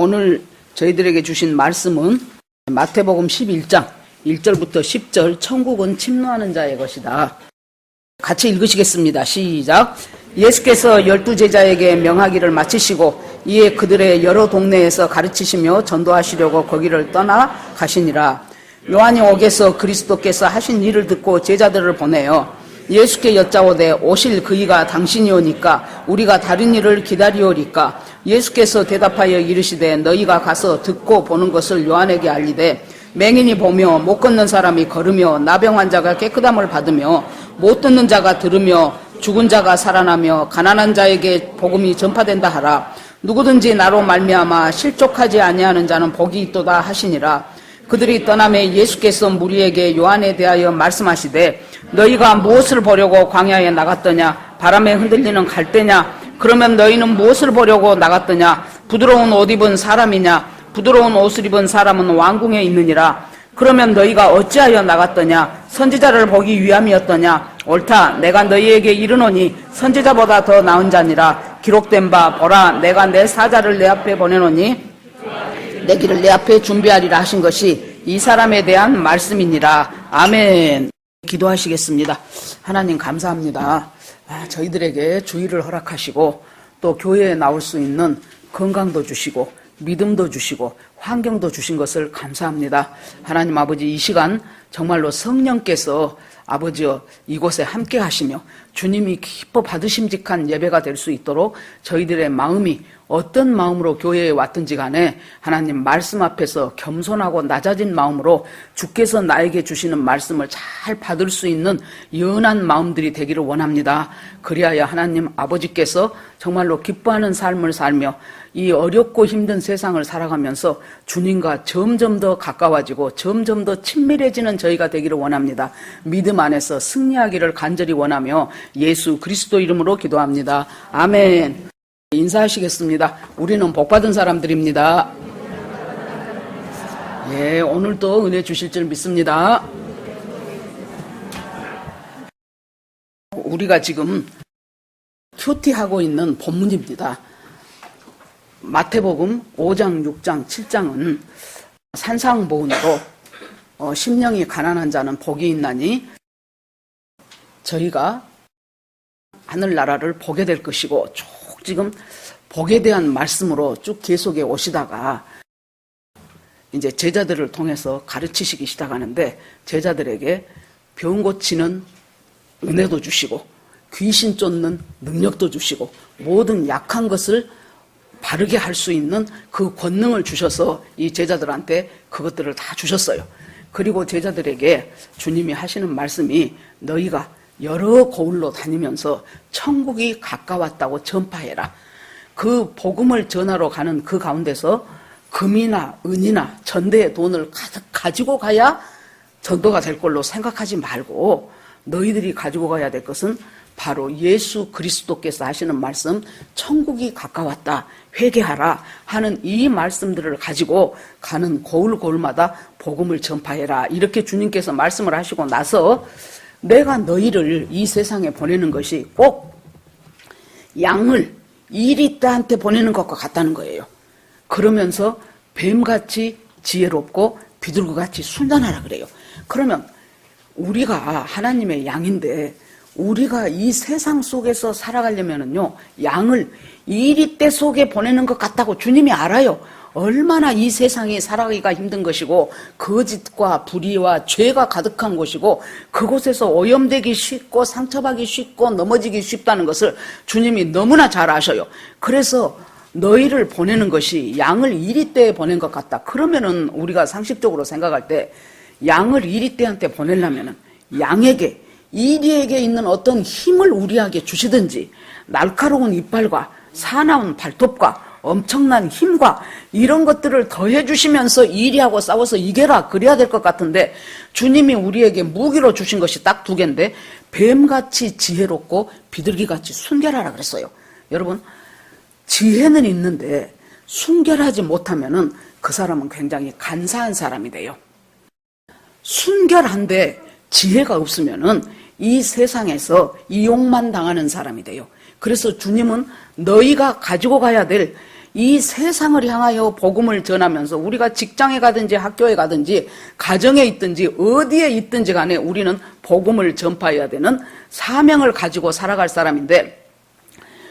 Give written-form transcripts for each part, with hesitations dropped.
오늘 저희들에게 주신 말씀은 마태복음 11장 1절부터 10절 천국은 침노하는 자의 것이다. 같이 읽으시겠습니다. 시작. 예수께서 12제자에게 명하기를 마치시고 이에 그들의 여러 동네에서 가르치시며 전도하시려고 거기를 떠나 가시니라. 요한이 옥에서 그리스도께서 하신 일을 듣고 제자들을 보내어 예수께 여짜오되 오실 그이가 당신이오니까 우리가 다른 일을 기다리오리까. 예수께서 대답하여 이르시되 너희가 가서 듣고 보는 것을 요한에게 알리되 맹인이 보며 못 걷는 사람이 걸으며 나병 환자가 깨끗함을 받으며 못 듣는 자가 들으며 죽은 자가 살아나며 가난한 자에게 복음이 전파된다 하라. 누구든지 나로 말미암아 실족하지 아니하는 자는 복이 있도다 하시니라. 그들이 떠나매 예수께서 무리에게 요한에 대하여 말씀하시되 너희가 무엇을 보려고 광야에 나갔더냐? 바람에 흔들리는 갈대냐? 그러면 너희는 무엇을 보려고 나갔더냐? 부드러운 옷 입은 사람이냐? 부드러운 옷을 입은 사람은 왕궁에 있느니라. 그러면 너희가 어찌하여 나갔더냐? 선지자를 보기 위함이었더냐? 옳다. 내가 너희에게 이르노니 선지자보다 더 나은 자니라. 기록된 바 보라 내가 내 사자를 내 앞에 보내노니 내 길을 내 앞에 준비하리라 하신 것이 이 사람에 대한 말씀이니라. 아멘. 기도하시겠습니다. 하나님 감사합니다. 저희들에게 주의를 허락하시고 또 교회에 나올 수 있는 건강도 주시고 믿음도 주시고 환경도 주신 것을 감사합니다. 하나님 아버지, 이 시간 정말로 성령께서 아버지여 이곳에 함께 하시며 주님이 기뻐 받으심직한 예배가 될 수 있도록 저희들의 마음이 어떤 마음으로 교회에 왔든지 간에 하나님 말씀 앞에서 겸손하고 낮아진 마음으로 주께서 나에게 주시는 말씀을 잘 받을 수 있는 연한 마음들이 되기를 원합니다. 그리하여 하나님 아버지께서 정말로 기뻐하는 삶을 살며 이 어렵고 힘든 세상을 살아가면서 주님과 점점 더 가까워지고 점점 더 친밀해지는 저희가 되기를 원합니다. 믿음 안에서 승리하기를 간절히 원하며 예수 그리스도 이름으로 기도합니다. 아멘. 인사하시겠습니다. 우리는 복받은 사람들입니다. 예, 오늘도 은혜 주실 줄 믿습니다. 우리가 지금 큐티하고 있는 본문입니다. 마태복음 5장, 6장, 7장은 산상보훈으로 심령이 가난한 자는 복이 있나니 저희가 하늘나라를 보게 될 것이고 쭉 지금 복에 대한 말씀으로 쭉 계속해 오시다가 이제 제자들을 통해서 가르치시기 시작하는데 제자들에게 병 고치는 은혜도 주시고 귀신 쫓는 능력도 주시고 모든 약한 것을 바르게 할 수 있는 그 권능을 주셔서 이 제자들한테 그것들을 다 주셨어요. 그리고 제자들에게 주님이 하시는 말씀이 너희가 여러 고을로 다니면서 천국이 가까웠다고 전파해라. 그 복음을 전하러 가는 그 가운데서 금이나 은이나 전대의 돈을 가득 가지고 가야 전도가 될 걸로 생각하지 말고 너희들이 가지고 가야 될 것은 바로 예수 그리스도께서 하시는 말씀 천국이 가까웠다 회개하라 하는 이 말씀들을 가지고 가는 고을고을마다 복음을 전파해라. 이렇게 주님께서 말씀을 하시고 나서 내가 너희를 이 세상에 보내는 것이 꼭 양을 이리떼한테 보내는 것과 같다는 거예요. 그러면서 뱀같이 지혜롭고 비둘기같이 순전하라 그래요. 그러면 우리가 하나님의 양인데 우리가 이 세상 속에서 살아가려면은요, 양을 이리떼 속에 보내는 것 같다고 주님이 알아요. 얼마나 이 세상이 살아가기가 힘든 것이고 거짓과 불의와 죄가 가득한 곳이고 그곳에서 오염되기 쉽고 상처받기 쉽고 넘어지기 쉽다는 것을 주님이 너무나 잘 아셔요. 그래서 너희를 보내는 것이 양을 이리떼에 보낸 것 같다. 그러면은 우리가 상식적으로 생각할 때 양을 이리떼한테 보내려면은 양에게 이리에게 있는 어떤 힘을 우리에게 주시든지 날카로운 이빨과 사나운 발톱과 엄청난 힘과 이런 것들을 더해 주시면서 이리하고 싸워서 이겨라 그래야 될 것 같은데 주님이 우리에게 무기로 주신 것이 딱 두 개인데 뱀같이 지혜롭고 비둘기같이 순결하라 그랬어요. 여러분, 지혜는 있는데 순결하지 못하면은 그 사람은 굉장히 간사한 사람이 돼요. 순결한데 지혜가 없으면은 이 세상에서 이용만 당하는 사람이 돼요. 그래서 주님은 너희가 가지고 가야 될 이 세상을 향하여 복음을 전하면서 우리가 직장에 가든지 학교에 가든지 가정에 있든지 어디에 있든지 간에 우리는 복음을 전파해야 되는 사명을 가지고 살아갈 사람인데,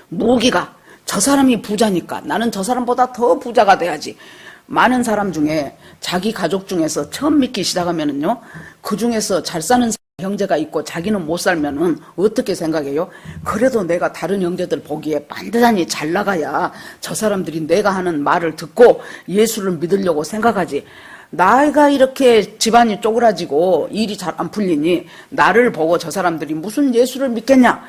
무기가 저 사람이 부자니까 나는 저 사람보다 더 부자가 돼야지. 많은 사람 중에 자기 가족 중에서 처음 믿기 시작하면은요, 그 중에서 잘 사는 형제가 있고 자기는 못 살면은 어떻게 생각해요? 그래도 내가 다른 형제들 보기에 반듯하니 잘 나가야 저 사람들이 내가 하는 말을 듣고 예수를 믿으려고 생각하지. 나이가 이렇게 집안이 쪼그라지고 일이 잘 안 풀리니 나를 보고 저 사람들이 무슨 예수를 믿겠냐,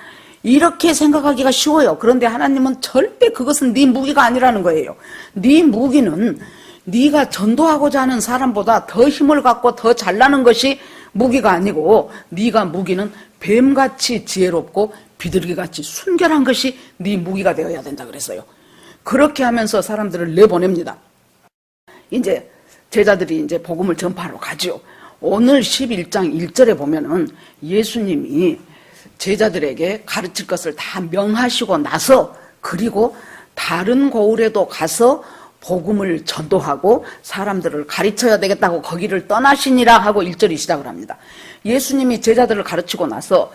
이렇게 생각하기가 쉬워요. 그런데 하나님은 절대 그것은 네 무기가 아니라는 거예요. 네 무기는 네가 전도하고자 하는 사람보다 더 힘을 갖고 더 잘나는 것이 무기가 아니고, 네가 무기는 뱀같이 지혜롭고 비둘기같이 순결한 것이 네 무기가 되어야 된다 그랬어요. 그렇게 하면서 사람들을 내보냅니다. 이제 제자들이 이제 복음을 전파하러 가죠. 오늘 11장 1절에 보면은 예수님이 제자들에게 가르칠 것을 다 명하시고 나서, 그리고 다른 고을에도 가서 복음을 전도하고 사람들을 가르쳐야 되겠다고 거기를 떠나시니라 하고 1절이 시작을 합니다. 예수님이 제자들을 가르치고 나서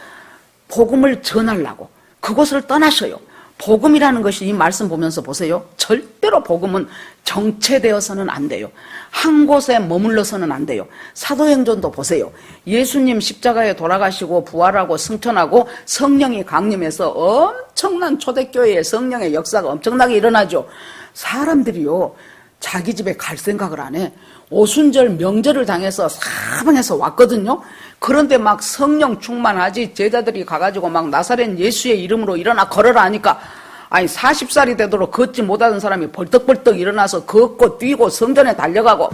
복음을 전하려고 그곳을 떠나셔요. 복음이라는 것이, 이 말씀 보면서 보세요. 절대로 복음은 정체되어서는 안 돼요. 한 곳에 머물러서는 안 돼요. 사도행전도 보세요. 예수님 십자가에 돌아가시고 부활하고 승천하고 성령이 강림해서 엄청난 초대교회의 성령의 역사가 엄청나게 일어나죠. 사람들이요, 자기 집에 갈 생각을 안 해. 오순절 명절을 당해서 사방에서 왔거든요. 그런데 막 성령 충만하지, 제자들이 가가지고 막 나사렛 예수의 이름으로 일어나 걸어라 하니까, 아니 40살이 되도록 걷지 못하던 사람이 벌떡벌떡 일어나서 걷고 뛰고 성전에 달려가고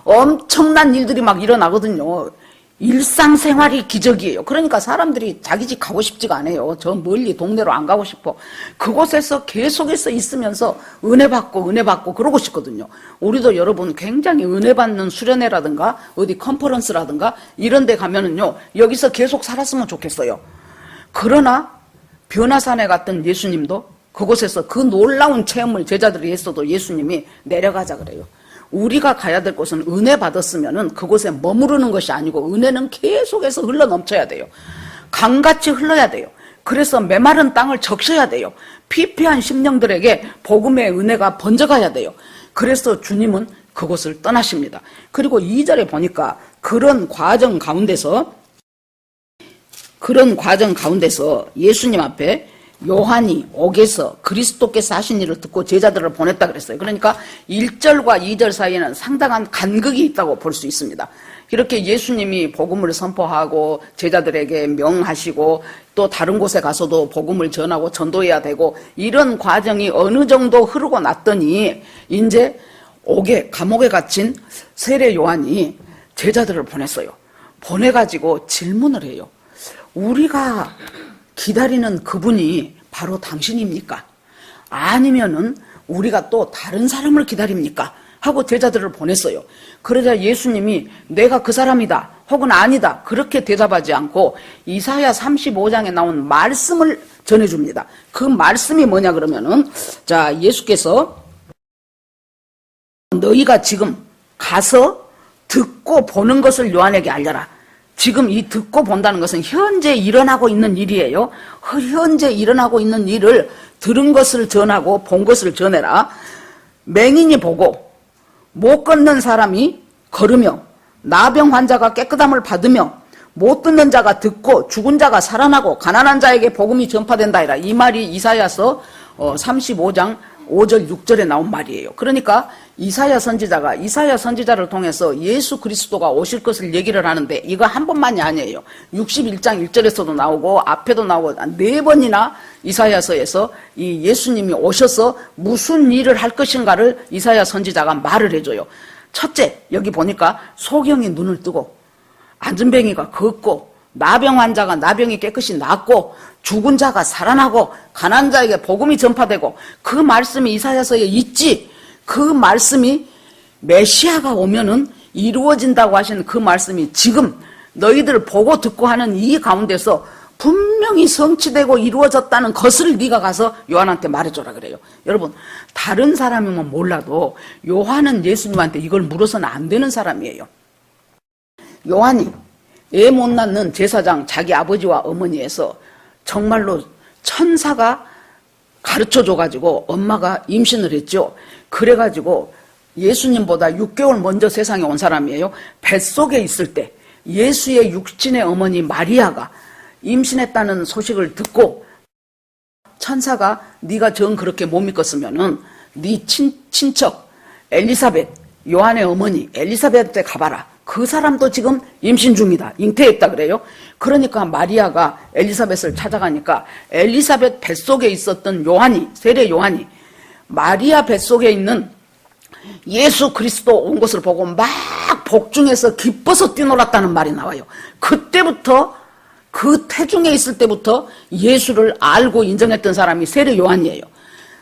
엄청난 일들이 막 일어나거든요. 일상생활이 기적이에요. 그러니까 사람들이 자기 집 가고 싶지가 않아요. 저 멀리 동네로 안 가고 싶어. 그곳에서 계속해서 있으면서 은혜 받고 그러고 싶거든요. 우리도 여러분 굉장히 은혜 받는 수련회라든가 어디 컨퍼런스라든가 이런 데 가면은요, 여기서 계속 살았으면 좋겠어요. 그러나 변화산에 갔던 예수님도 그곳에서 그 놀라운 체험을 제자들이 했어도 예수님이 내려가자 그래요. 우리가 가야 될 곳은 은혜 받았으면은 그곳에 머무르는 것이 아니고 은혜는 계속해서 흘러 넘쳐야 돼요. 강같이 흘러야 돼요. 그래서 메마른 땅을 적셔야 돼요. 피폐한 심령들에게 복음의 은혜가 번져가야 돼요. 그래서 주님은 그곳을 떠나십니다. 그리고 2절에 보니까 그런 과정 가운데서 예수님 앞에 요한이 옥에서 그리스도께서 하신 일을 듣고 제자들을 보냈다 그랬어요. 그러니까 1절과 2절 사이에는 상당한 간극이 있다고 볼 수 있습니다. 이렇게 예수님이 복음을 선포하고 제자들에게 명하시고 또 다른 곳에 가서도 복음을 전하고 전도해야 되고, 이런 과정이 어느 정도 흐르고 났더니 이제 감옥에 갇힌 세례 요한이 제자들을 보냈어요. 보내가지고 질문을 해요. 우리가 기다리는 그분이 바로 당신입니까? 아니면은 우리가 또 다른 사람을 기다립니까? 하고 제자들을 보냈어요. 그러자 예수님이 내가 그 사람이다 혹은 아니다 그렇게 대답하지 않고 이사야 35장에 나온 말씀을 전해줍니다. 그 말씀이 뭐냐 그러면은, 자, 예수께서 너희가 지금 가서 듣고 보는 것을 요한에게 알려라. 지금 이 듣고 본다는 것은 현재 일어나고 있는 일이에요. 현재 일어나고 있는 일을 들은 것을 전하고 본 것을 전해라. 맹인이 보고 못 걷는 사람이 걸으며 나병 환자가 깨끗함을 받으며 못 듣는 자가 듣고 죽은 자가 살아나고 가난한 자에게 복음이 전파된다. 이 말이 이사야서 35장 5절 6절에 나온 말이에요. 그러니까 이사야 선지자를 통해서 예수 그리스도가 오실 것을 얘기를 하는데, 이거 한 번만이 아니에요. 61장 1절에서도 나오고 앞에도 나오고 4번이나 이사야서에서 이 예수님이 오셔서 무슨 일을 할 것인가를 이사야 선지자가 말을 해줘요. 첫째, 여기 보니까 소경이 눈을 뜨고 안전뱅이가 걷고 나병 환자가 나병이 깨끗이 낫고 죽은 자가 살아나고 가난한 자에게 복음이 전파되고, 그 말씀이 이사야서에 있지. 그 말씀이 메시아가 오면은 이루어진다고 하신 그 말씀이 지금 너희들 보고 듣고 하는 이 가운데서 분명히 성취되고 이루어졌다는 것을 네가 가서 요한한테 말해줘라 그래요. 여러분, 다른 사람이면 몰라도 요한은 예수님한테 이걸 물어서는 안 되는 사람이에요. 요한이 애 못 낳는 제사장 자기 아버지와 어머니에서 정말로 천사가 가르쳐줘가지고 엄마가 임신을 했죠. 그래가지고 예수님보다 6개월 먼저 세상에 온 사람이에요. 뱃속에 있을 때 예수의 육신의 어머니 마리아가 임신했다는 소식을 듣고 천사가 네가 정 그렇게 못 믿겠으면은 네 친척 엘리사벳, 요한의 어머니 엘리사벳한테 가봐라. 그 사람도 지금 임신 중이다. 잉태했다 그래요. 그러니까 마리아가 엘리사벳을 찾아가니까 엘리사벳 뱃속에 있었던 요한이, 세례 요한이 마리아 뱃속에 있는 예수 그리스도 온 것을 보고 막 복중에서 기뻐서 뛰놀았다는 말이 나와요. 그때부터 그 태중에 있을 때부터 예수를 알고 인정했던 사람이 세례 요한이에요.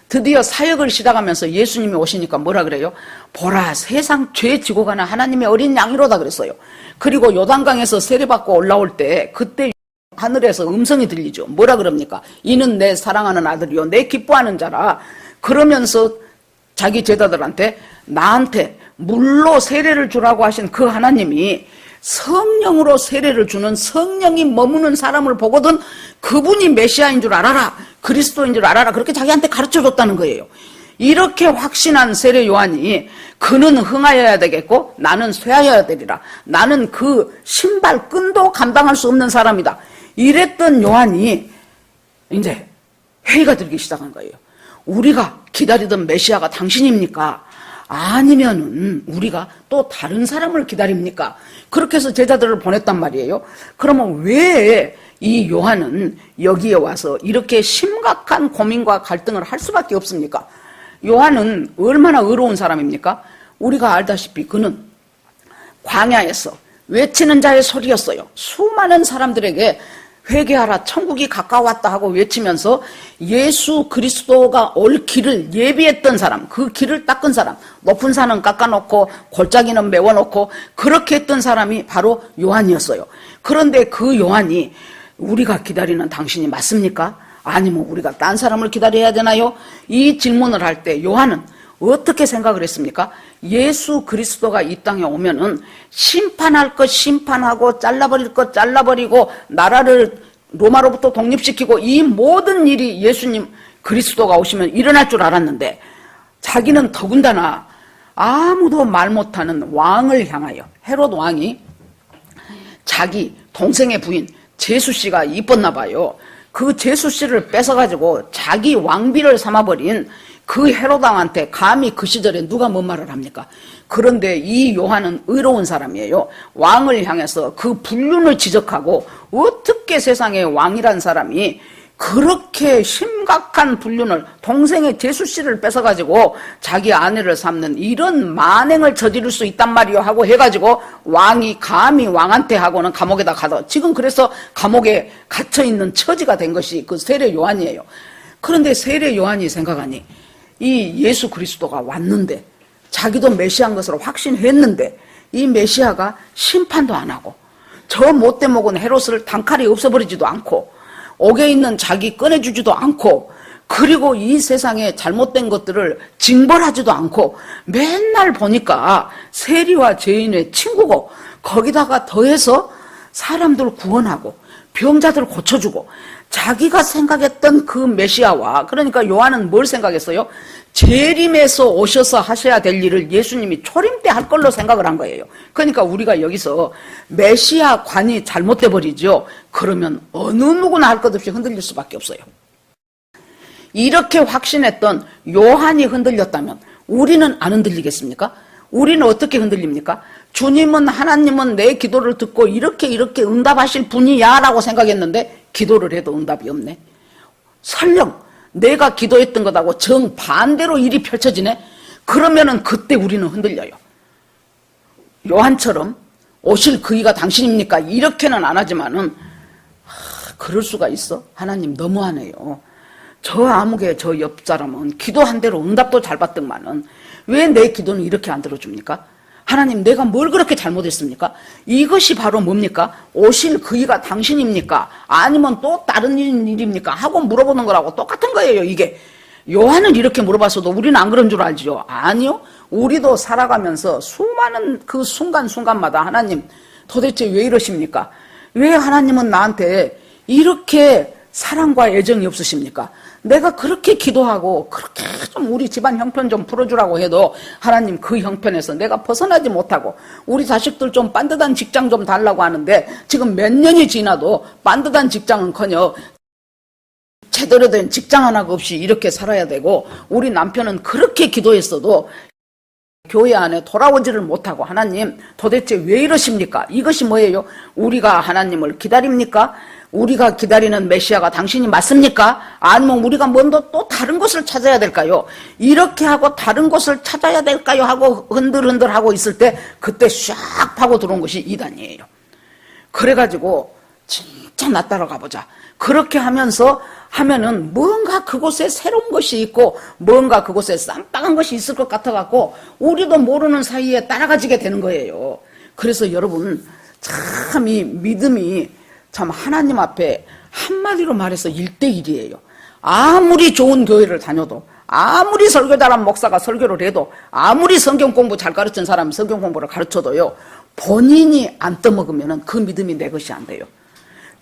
드디어 사역을 시작하면서 예수님이 오시니까 뭐라 그래요? 보라, 세상 죄 지고 가는 하나님의 어린 양이로다 그랬어요. 그리고 요단강에서 세례받고 올라올 때 그때 하늘에서 음성이 들리죠. 뭐라 그럽니까? 이는 내 사랑하는 아들이요 내 기뻐하는 자라. 그러면서 자기 제자들한테 나한테 물로 세례를 주라고 하신 그 하나님이 성령으로 세례를 주는 성령이 머무는 사람을 보거든 그분이 메시아인 줄 알아라. 그리스도인 줄 알아라. 그렇게 자기한테 가르쳐줬다는 거예요. 이렇게 확신한 세례 요한이 그는 흥하여야 되겠고 나는 쇠하여야 되리라. 나는 그 신발 끈도 감당할 수 없는 사람이다. 이랬던 요한이 이제 회의가 들기 시작한 거예요. 우리가 기다리던 메시아가 당신입니까? 아니면은 우리가 또 다른 사람을 기다립니까? 그렇게 해서 제자들을 보냈단 말이에요. 그러면 왜 이 요한은 여기에 와서 이렇게 심각한 고민과 갈등을 할 수밖에 없습니까? 요한은 얼마나 의로운 사람입니까? 우리가 알다시피 그는 광야에서 외치는 자의 소리였어요. 수많은 사람들에게 회개하라 천국이 가까웠다 하고 외치면서 예수 그리스도가 올 길을 예비했던 사람, 그 길을 닦은 사람, 높은 산은 깎아놓고 골짜기는 메워놓고 그렇게 했던 사람이 바로 요한이었어요. 그런데 그 요한이 우리가 기다리는 당신이 맞습니까? 아니면 우리가 딴 사람을 기다려야 되나요? 이 질문을 할 때 요한은 어떻게 생각을 했습니까? 예수 그리스도가 이 땅에 오면은 심판할 것 심판하고 잘라버릴 것 잘라버리고 나라를 로마로부터 독립시키고 이 모든 일이 예수님 그리스도가 오시면 일어날 줄 알았는데 자기는 더군다나 아무도 말 못하는 왕을 향하여 헤롯 왕이 자기 동생의 부인 제수씨가 이뻤나 봐요. 그 제수씨를 뺏어가지고 자기 왕비를 삼아버린 그 헤롯 왕한테 감히 그 시절에 누가 뭔 말을 합니까? 그런데 이 요한은 의로운 사람이에요. 왕을 향해서 그 불륜을 지적하고 어떻게 세상에 왕이란 사람이 그렇게 심각한 불륜을 동생의 제수씨를 뺏어가지고 자기 아내를 삼는 이런 만행을 저지를 수 있단 말이요 하고 해가지고 왕이 감히 왕한테 하고는 감옥에다 가다 지금 그래서 감옥에 갇혀있는 처지가 된 것이 그 세례 요한이에요. 그런데 세례 요한이 생각하니 이 예수 그리스도가 왔는데 자기도 메시아인 것으로 확신했는데 이 메시아가 심판도 안 하고 저 못돼 먹은 헤롯을 단칼에 없애버리지도 않고 옥에 있는 자기 꺼내주지도 않고 그리고 이 세상에 잘못된 것들을 징벌하지도 않고 맨날 보니까 세리와 죄인의 친구고 거기다가 더해서 사람들 구원하고 병자들 고쳐주고 자기가 생각했던 그 메시아와 그러니까 요한은 뭘 생각했어요? 재림에서 오셔서 하셔야 될 일을 예수님이 초림 때 할 걸로 생각을 한 거예요. 그러니까 우리가 여기서 메시아 관이 잘못돼 버리죠. 그러면 어느 누구나 할 것 없이 흔들릴 수밖에 없어요. 이렇게 확신했던 요한이 흔들렸다면 우리는 안 흔들리겠습니까? 우리는 어떻게 흔들립니까? 주님은 하나님은 내 기도를 듣고 이렇게 응답하실 분이야 라고 생각했는데 기도를 해도 응답이 없네. 설령 내가 기도했던 것하고 정반대로 일이 펼쳐지네. 그러면은 그때 우리는 흔들려요. 요한처럼 오실 그이가 당신입니까? 이렇게는 안 하지만은 그럴 수가 있어? 하나님 너무하네요. 저 아무개 저 옆 사람은 기도한 대로 응답도 잘 받더만은 왜 내 기도는 이렇게 안 들어줍니까? 하나님, 내가 뭘 그렇게 잘못했습니까? 이것이 바로 뭡니까? 오실 그이가 당신입니까? 아니면 또 다른 일입니까? 하고 물어보는 거라고 똑같은 거예요, 이게. 요한은 이렇게 물어봤어도 우리는 안 그런 줄 알지요? 아니요. 우리도 살아가면서 수많은 그 순간순간마다 하나님, 도대체 왜 이러십니까? 왜 하나님은 나한테 이렇게 사랑과 애정이 없으십니까? 내가 그렇게 기도하고 그렇게 좀 우리 집안 형편 좀 풀어주라고 해도 하나님 그 형편에서 내가 벗어나지 못하고 우리 자식들 좀 반듯한 직장 좀 달라고 하는데 지금 몇 년이 지나도 반듯한 직장은커녕 제대로 된 직장 하나가 없이 이렇게 살아야 되고 우리 남편은 그렇게 기도했어도 교회 안에 돌아오지를 못하고 하나님 도대체 왜 이러십니까? 이것이 뭐예요? 우리가 하나님을 기다립니까? 우리가 기다리는 메시아가 당신이 맞습니까? 아니면 우리가 먼저 또 다른 것을 찾아야 될까요? 이렇게 하고 다른 것을 찾아야 될까요? 하고 흔들흔들 하고 있을 때 그때 샥 파고 들어온 것이 이단이에요. 그래가지고 진짜 나 따라가 보자. 그렇게 하면은 뭔가 그곳에 새로운 것이 있고 뭔가 그곳에 쌈박한 것이 있을 것 같아갖고 우리도 모르는 사이에 따라가지게 되는 거예요. 그래서 여러분 참 이 믿음이 참 하나님 앞에 한마디로 말해서 1대1이에요. 아무리 좋은 교회를 다녀도 아무리 설교 잘한 목사가 설교를 해도 아무리 성경 공부 잘 가르친 사람이 성경 공부를 가르쳐도요. 본인이 안 떠먹으면 그 믿음이 내 것이 안 돼요.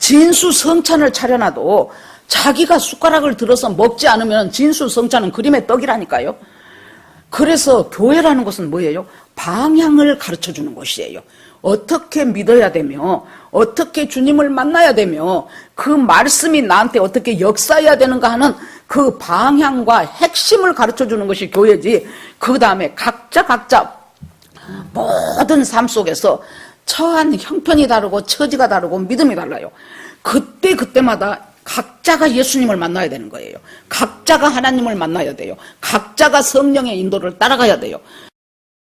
진수성찬을 차려놔도 자기가 숟가락을 들어서 먹지 않으면 진수성찬은 그림의 떡이라니까요. 그래서 교회라는 것은 뭐예요? 방향을 가르쳐주는 곳이에요. 어떻게 믿어야 되며 어떻게 주님을 만나야 되며 그 말씀이 나한테 어떻게 역사해야 되는가 하는 그 방향과 핵심을 가르쳐주는 것이 교회지. 그 다음에 각자 모든 삶 속에서 처한 형편이 다르고 처지가 다르고 믿음이 달라요. 그때마다 각자가 예수님을 만나야 되는 거예요. 각자가 하나님을 만나야 돼요. 각자가 성령의 인도를 따라가야 돼요.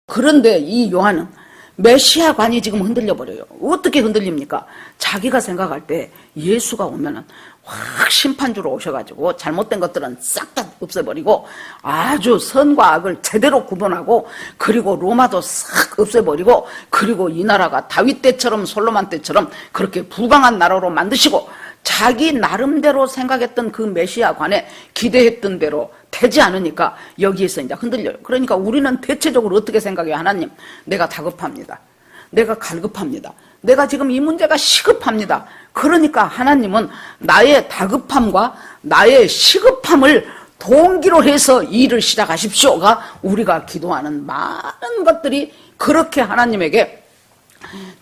그런데 이 요한은 메시아관이 지금 흔들려 버려요. 어떻게 흔들립니까? 자기가 생각할 때 예수가 오면은 확 심판주로 오셔가지고 잘못된 것들은 싹 다 없애버리고 아주 선과 악을 제대로 구분하고 그리고 로마도 싹 없애버리고 그리고 이 나라가 다윗 때처럼 솔로몬 때처럼 그렇게 부강한 나라로 만드시고 자기 나름대로 생각했던 그 메시아관에 기대했던 대로 되지 않으니까 여기에서 이제 흔들려요. 그러니까 우리는 대체적으로 어떻게 생각해요? 하나님, 내가 다급합니다. 내가 갈급합니다. 내가 지금 이 문제가 시급합니다. 그러니까 하나님은 나의 다급함과 나의 시급함을 동기로 해서 일을 시작하십시오가 우리가 기도하는 많은 것들이 그렇게 하나님에게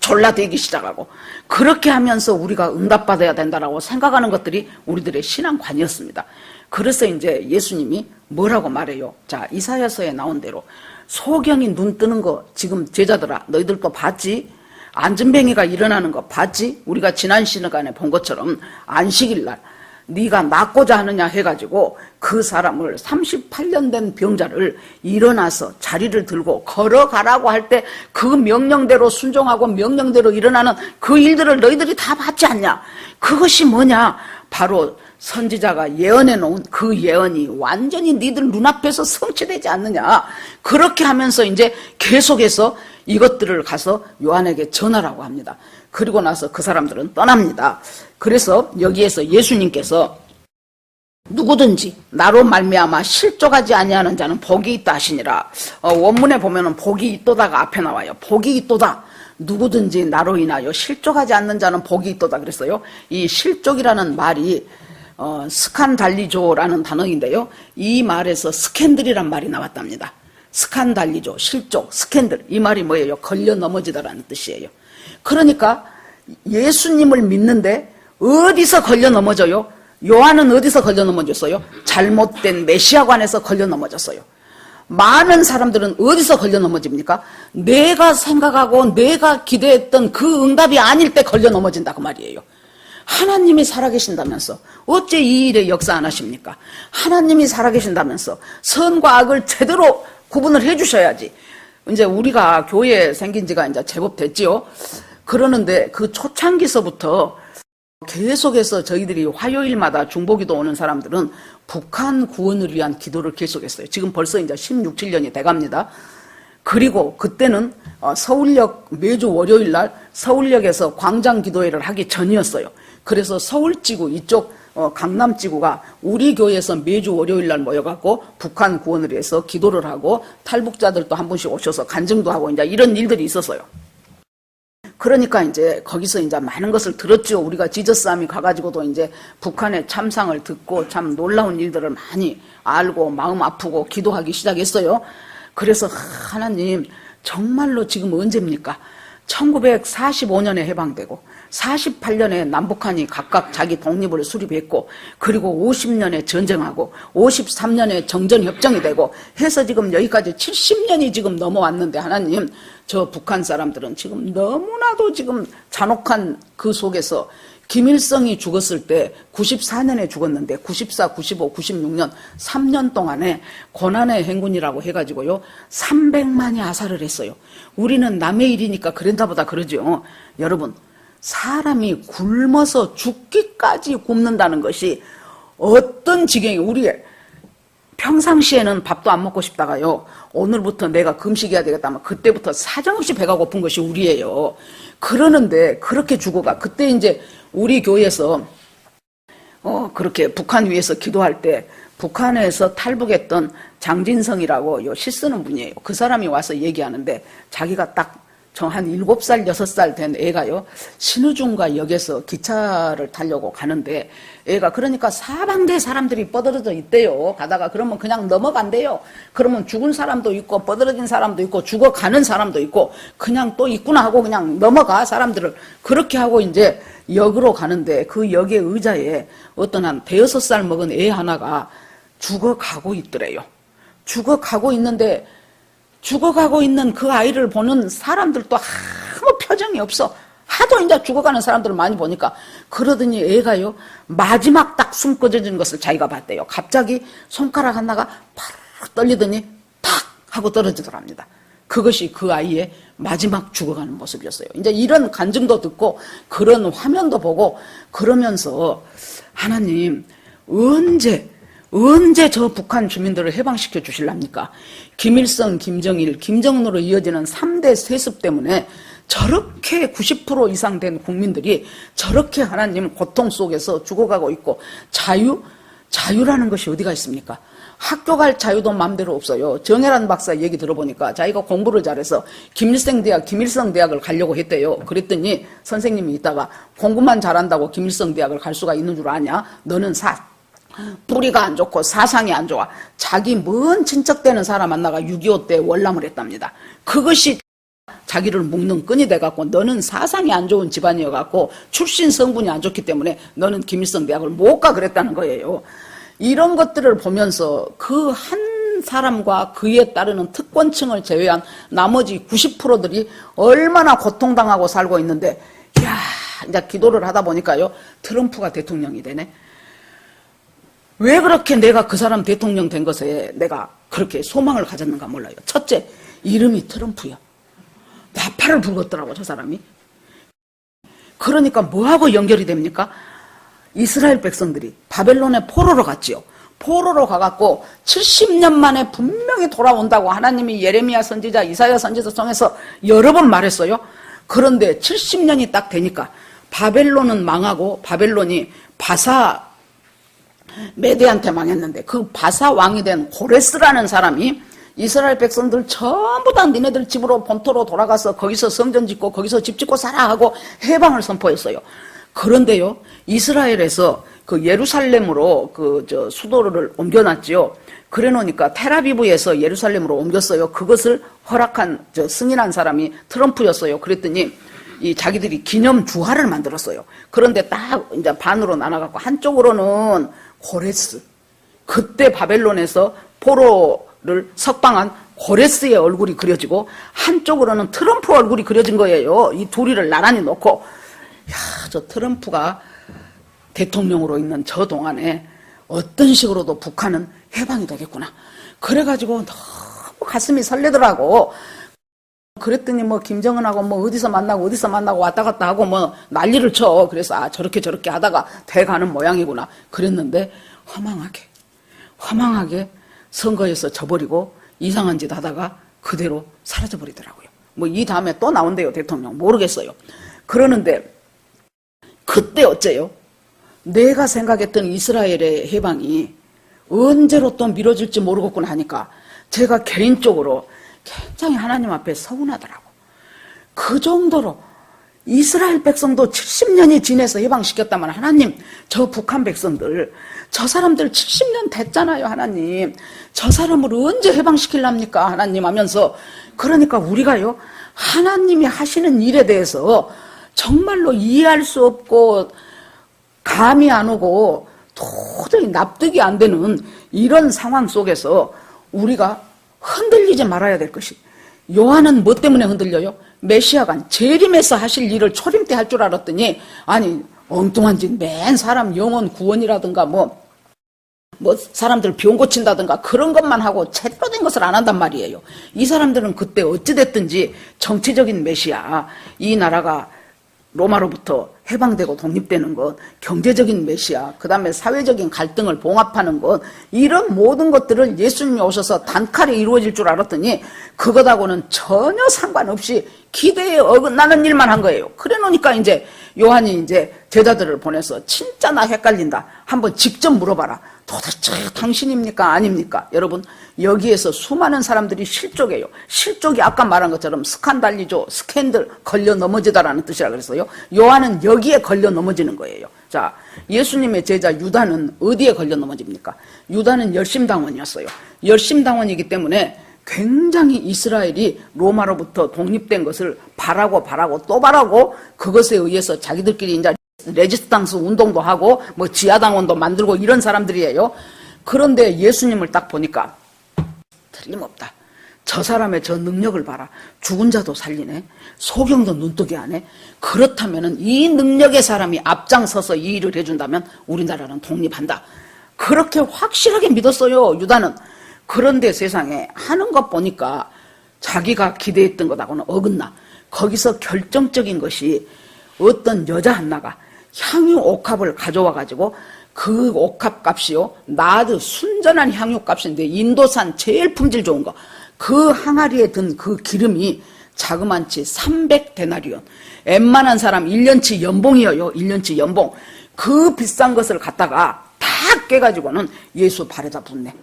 졸라대기 시작하고 그렇게 하면서 우리가 응답받아야 된다라고 생각하는 것들이 우리들의 신앙관이었습니다. 그래서 이제 예수님이 뭐라고 말해요? 자, 이사야서에 나온 대로 소경이 눈 뜨는 거 지금 제자들아 너희들도 봤지? 안전뱅이가 일어나는 거 봤지? 우리가 지난 시간에 본 것처럼 안식일날 네가 낫고자 하느냐 해가지고 그 사람을 38년 된 병자를 일어나서 자리를 들고 걸어가라고 할 때 그 명령대로 순종하고 명령대로 일어나는 그 일들을 너희들이 다 봤지 않냐? 그것이 뭐냐? 바로 선지자가 예언해 놓은 그 예언이 완전히 니들 눈앞에서 성취되지 않느냐? 그렇게 하면서 이제 계속해서 이것들을 가서 요한에게 전하라고 합니다. 그리고 나서 그 사람들은 떠납니다. 그래서 여기에서 예수님께서 누구든지 나로 말미암아 실족하지 아니하는 자는 복이 있다 하시니라. 원문에 보면은 복이 있도다가 앞에 나와요. 복이 있도다. 누구든지 나로 인하여 실족하지 않는 자는 복이 있도다 그랬어요. 이 실족이라는 말이 스칸달리조라는 단어인데요. 이 말에서 스캔들이란 말이 나왔답니다. 스칸달리조, 실족, 스캔들. 이 말이 뭐예요? 걸려 넘어지다라는 뜻이에요. 그러니까 예수님을 믿는데 어디서 걸려 넘어져요? 요한은 어디서 걸려 넘어졌어요? 잘못된 메시아관에서 걸려 넘어졌어요. 많은 사람들은 어디서 걸려 넘어집니까? 내가 생각하고 내가 기대했던 그 응답이 아닐 때 걸려 넘어진다 그 말이에요. 하나님이 살아계신다면서 어째 이 일에 역사 안 하십니까? 하나님이 살아계신다면서 선과 악을 제대로 구분을 해주셔야지. 이제 우리가 교회 생긴 지가 이제 제법 됐지요. 그러는데 그 초창기서부터 계속해서 저희들이 화요일마다 중보기도 오는 사람들은 북한 구원을 위한 기도를 계속했어요. 지금 벌써 이제 16, 17년이 돼갑니다. 그리고 그때는 서울역 매주 월요일 날 서울역에서 광장기도회를 하기 전이었어요. 그래서 서울지구 이쪽 강남지구가 우리 교회에서 매주 월요일 날 모여갖고 북한 구원을 위해서 기도를 하고 탈북자들도 한 분씩 오셔서 간증도 하고 이제 이런 일들이 있었어요. 그러니까 이제 거기서 이제 많은 것을 들었죠. 우리가 지저스함이 가가지고도 이제 북한의 참상을 듣고 참 놀라운 일들을 많이 알고 마음 아프고 기도하기 시작했어요. 그래서 하나님 정말로 지금 언제입니까? 1945년에 해방되고 48년에 남북한이 각각 자기 독립을 수립했고 그리고 50년에 전쟁하고 53년에 정전협정이 되고 해서 지금 여기까지 70년이 지금 넘어왔는데 하나님 저 북한 사람들은 지금 너무나도 지금 잔혹한 그 속에서 김일성이 죽었을 때 94년에 죽었는데 94, 95, 96년 3년 동안에 고난의 행군이라고 해가지고요 300만이 아사를 했어요. 우리는 남의 일이니까 그랬나 보다 그러죠. 여러분 사람이 굶어서 죽기까지 굶는다는 것이 어떤 지경이 우리 평상시에는 밥도 안 먹고 싶다가요 오늘부터 내가 금식해야 되겠다 하면 그때부터 사정없이 배가 고픈 것이 우리예요. 그러는데 그렇게 죽어가 그때 이제 우리 교회에서 그렇게 북한 위해서 기도할 때 북한에서 탈북했던 장진성이라고 요 시 쓰는 분이에요. 그 사람이 와서 얘기하는데 자기가 딱 한 7살, 6살 된 애가요, 신의중과 역에서 기차를 타려고 가는데, 애가 그러니까 사방대 사람들이 뻗어져 있대요. 가다가 그러면 그냥 넘어간대요. 그러면 죽은 사람도 있고, 뻗어진 사람도 있고, 죽어가는 사람도 있고, 그냥 또 있구나 하고 그냥 넘어가, 사람들을. 그렇게 하고 이제 역으로 가는데, 그 역의 의자에 어떤 한 5살 먹은 애 하나가 죽어가고 있더래요. 죽어가고 있는데, 죽어가고 있는 그 아이를 보는 사람들도 아무 표정이 없어. 하도 이제 죽어가는 사람들을 많이 보니까. 그러더니 애가요, 마지막 딱 숨 꺼져진 것을 자기가 봤대요. 갑자기 손가락 하나가 파르르 떨리더니 탁 하고 떨어지더랍니다. 그것이 그 아이의 마지막 죽어가는 모습이었어요. 이제 이런 간증도 듣고 그런 화면도 보고 그러면서 하나님, 언제 저 북한 주민들을 해방시켜 주실랍니까? 김일성, 김정일, 김정은으로 이어지는 3대 세습 때문에 저렇게 90% 이상 된 국민들이 저렇게 하나님 고통 속에서 죽어가고 있고 자유라는 것이 어디가 있습니까? 학교 갈 자유도 마음대로 없어요. 정혜란 박사 얘기 들어보니까 자기가 공부를 잘해서 김일성 대학을 가려고 했대요. 그랬더니 선생님이 있다가 공부만 잘한다고 김일성 대학을 갈 수가 있는 줄 아냐? 너는 뿌리가 안 좋고 사상이 안 좋아. 자기 먼 친척 되는 사람 만나가 6.25 때 월남을 했답니다. 그것이 자기를 묶는 끈이 돼갖고 너는 사상이 안 좋은 집안이어갖고 출신 성분이 안 좋기 때문에 너는 김일성 대학을 못 가 그랬다는 거예요. 이런 것들을 보면서 그 한 사람과 그에 따르는 특권층을 제외한 나머지 90%들이 얼마나 고통당하고 살고 있는데 이제 기도를 하다 보니까요 트럼프가 대통령이 되네. 왜 그렇게 내가 그 사람 대통령 된 것에 내가 그렇게 소망을 가졌는가 몰라요. 첫째, 이름이 트럼프야. 나팔을 불었더라고 저 사람이. 그러니까 뭐하고 연결이 됩니까? 이스라엘 백성들이 바벨론에 포로로 갔지요. 포로로 가갖고 70년 만에 분명히 돌아온다고 하나님이 예레미야 선지자, 이사야 선지자 통해서 여러 번 말했어요. 그런데 70년이 딱 되니까 바벨론은 망하고 바벨론이 메대한테 망했는데 그 바사 왕이 된 고레스라는 사람이 이스라엘 백성들 전부 다 니네들 집으로 본토로 돌아가서 거기서 성전 짓고 거기서 집 짓고 살아 하고 해방을 선포했어요. 그런데요 이스라엘에서 그 예루살렘으로 수도를 옮겨놨지요. 그래 놓으니까 텔아비브에서 예루살렘으로 옮겼어요. 그것을 허락한 승인한 사람이 트럼프였어요. 그랬더니 이 자기들이 기념 주화를 만들었어요. 그런데 딱 이제 반으로 나눠갖고 한쪽으로는 고레스, 그때 바벨론에서 포로를 석방한 고레스의 얼굴이 그려지고 한쪽으로는 트럼프 얼굴이 그려진 거예요. 이 둘이를 나란히 놓고 저 트럼프가 대통령으로 있는 저 동안에 어떤 식으로도 북한은 해방이 되겠구나. 그래가지고 너무 가슴이 설레더라고. 그랬더니 김정은하고 어디서 만나고 왔다 갔다 하고 난리를 쳐. 그래서 저렇게 하다가 돼가는 모양이구나. 그랬는데 화망하게 선거에서 져버리고 이상한 짓 하다가 그대로 사라져버리더라고요. 뭐 이 다음에 또 나온대요, 대통령. 모르겠어요. 그러는데 그때 어째요? 내가 생각했던 이스라엘의 해방이 언제로 또 미뤄질지 모르겠구나 하니까 제가 개인적으로 굉장히 하나님 앞에 서운하더라고. 그 정도로 이스라엘 백성도 70년이 지내서 해방시켰다면 하나님, 저 북한 백성들, 저 사람들 70년 됐잖아요, 하나님. 저 사람을 언제 해방시키랍니까, 하나님 하면서. 그러니까 우리가요, 하나님이 하시는 일에 대해서 정말로 이해할 수 없고 감이 안 오고 도저히 납득이 안 되는 이런 상황 속에서 우리가 흔들리지 말아야 될 것이, 요한은 뭐 때문에 흔들려요? 메시아가 재림해서 하실 일을 초림 때 할 줄 알았더니 아니 엉뚱한 짓 맨 사람 영혼 구원이라든가 뭐 사람들 병 고친다든가 그런 것만 하고 제대로 된 것을 안 한단 말이에요. 이 사람들은 그때 어찌됐든지 정치적인 메시아, 이 나라가 로마로부터 해방되고 독립되는 것, 경제적인 메시아, 그 다음에 사회적인 갈등을 봉합하는 것, 이런 모든 것들을 예수님이 오셔서 단칼에 이루어질 줄 알았더니 그것하고는 전혀 상관없이 기대에 어긋나는 일만 한 거예요. 그래 놓으니까 이제 요한이 이제 제자들을 보내서 진짜 나 헷갈린다, 한번 직접 물어봐라. 도대체 당신입니까? 아닙니까? 여러분, 여기에서 수많은 사람들이 실족해요. 실족이 아까 말한 것처럼 스칸달리죠. 스캔들, 걸려 넘어지다라는 뜻이라 그랬어요. 요한은 여기에 걸려 넘어지는 거예요. 자, 예수님의 제자 유다는 어디에 걸려 넘어집니까? 유다는 열심당원이었어요. 열심당원이기 때문에 굉장히 이스라엘이 로마로부터 독립된 것을 바라고 또 바라고, 그것에 의해서 자기들끼리 이제 레지스탕스 운동도 하고 뭐 지하당원도 만들고 이런 사람들이에요. 그런데 예수님을 딱 보니까 틀림없다. 저 사람의 저 능력을 봐라. 죽은 자도 살리네. 소경도 눈뜨게 하네. 그렇다면 이 능력의 사람이 앞장서서 이 일을 해준다면 우리나라는 독립한다. 그렇게 확실하게 믿었어요, 유다는. 그런데 세상에 하는 것 보니까 자기가 기대했던 것하고는 어긋나. 거기서 결정적인 것이 어떤 여자 하나가 향유 옥합을 가져와 가지고 그 옥합 값이요, 나드 순전한 향유 값인데 인도산 제일 품질 좋은 거, 그 항아리에 든 그 기름이 자그만치 300데나리온, 웬만한 사람 1년치 연봉이에요. 1년치 연봉. 그 비싼 것을 갖다가 다 깨가지고는 예수 발에다 붓네.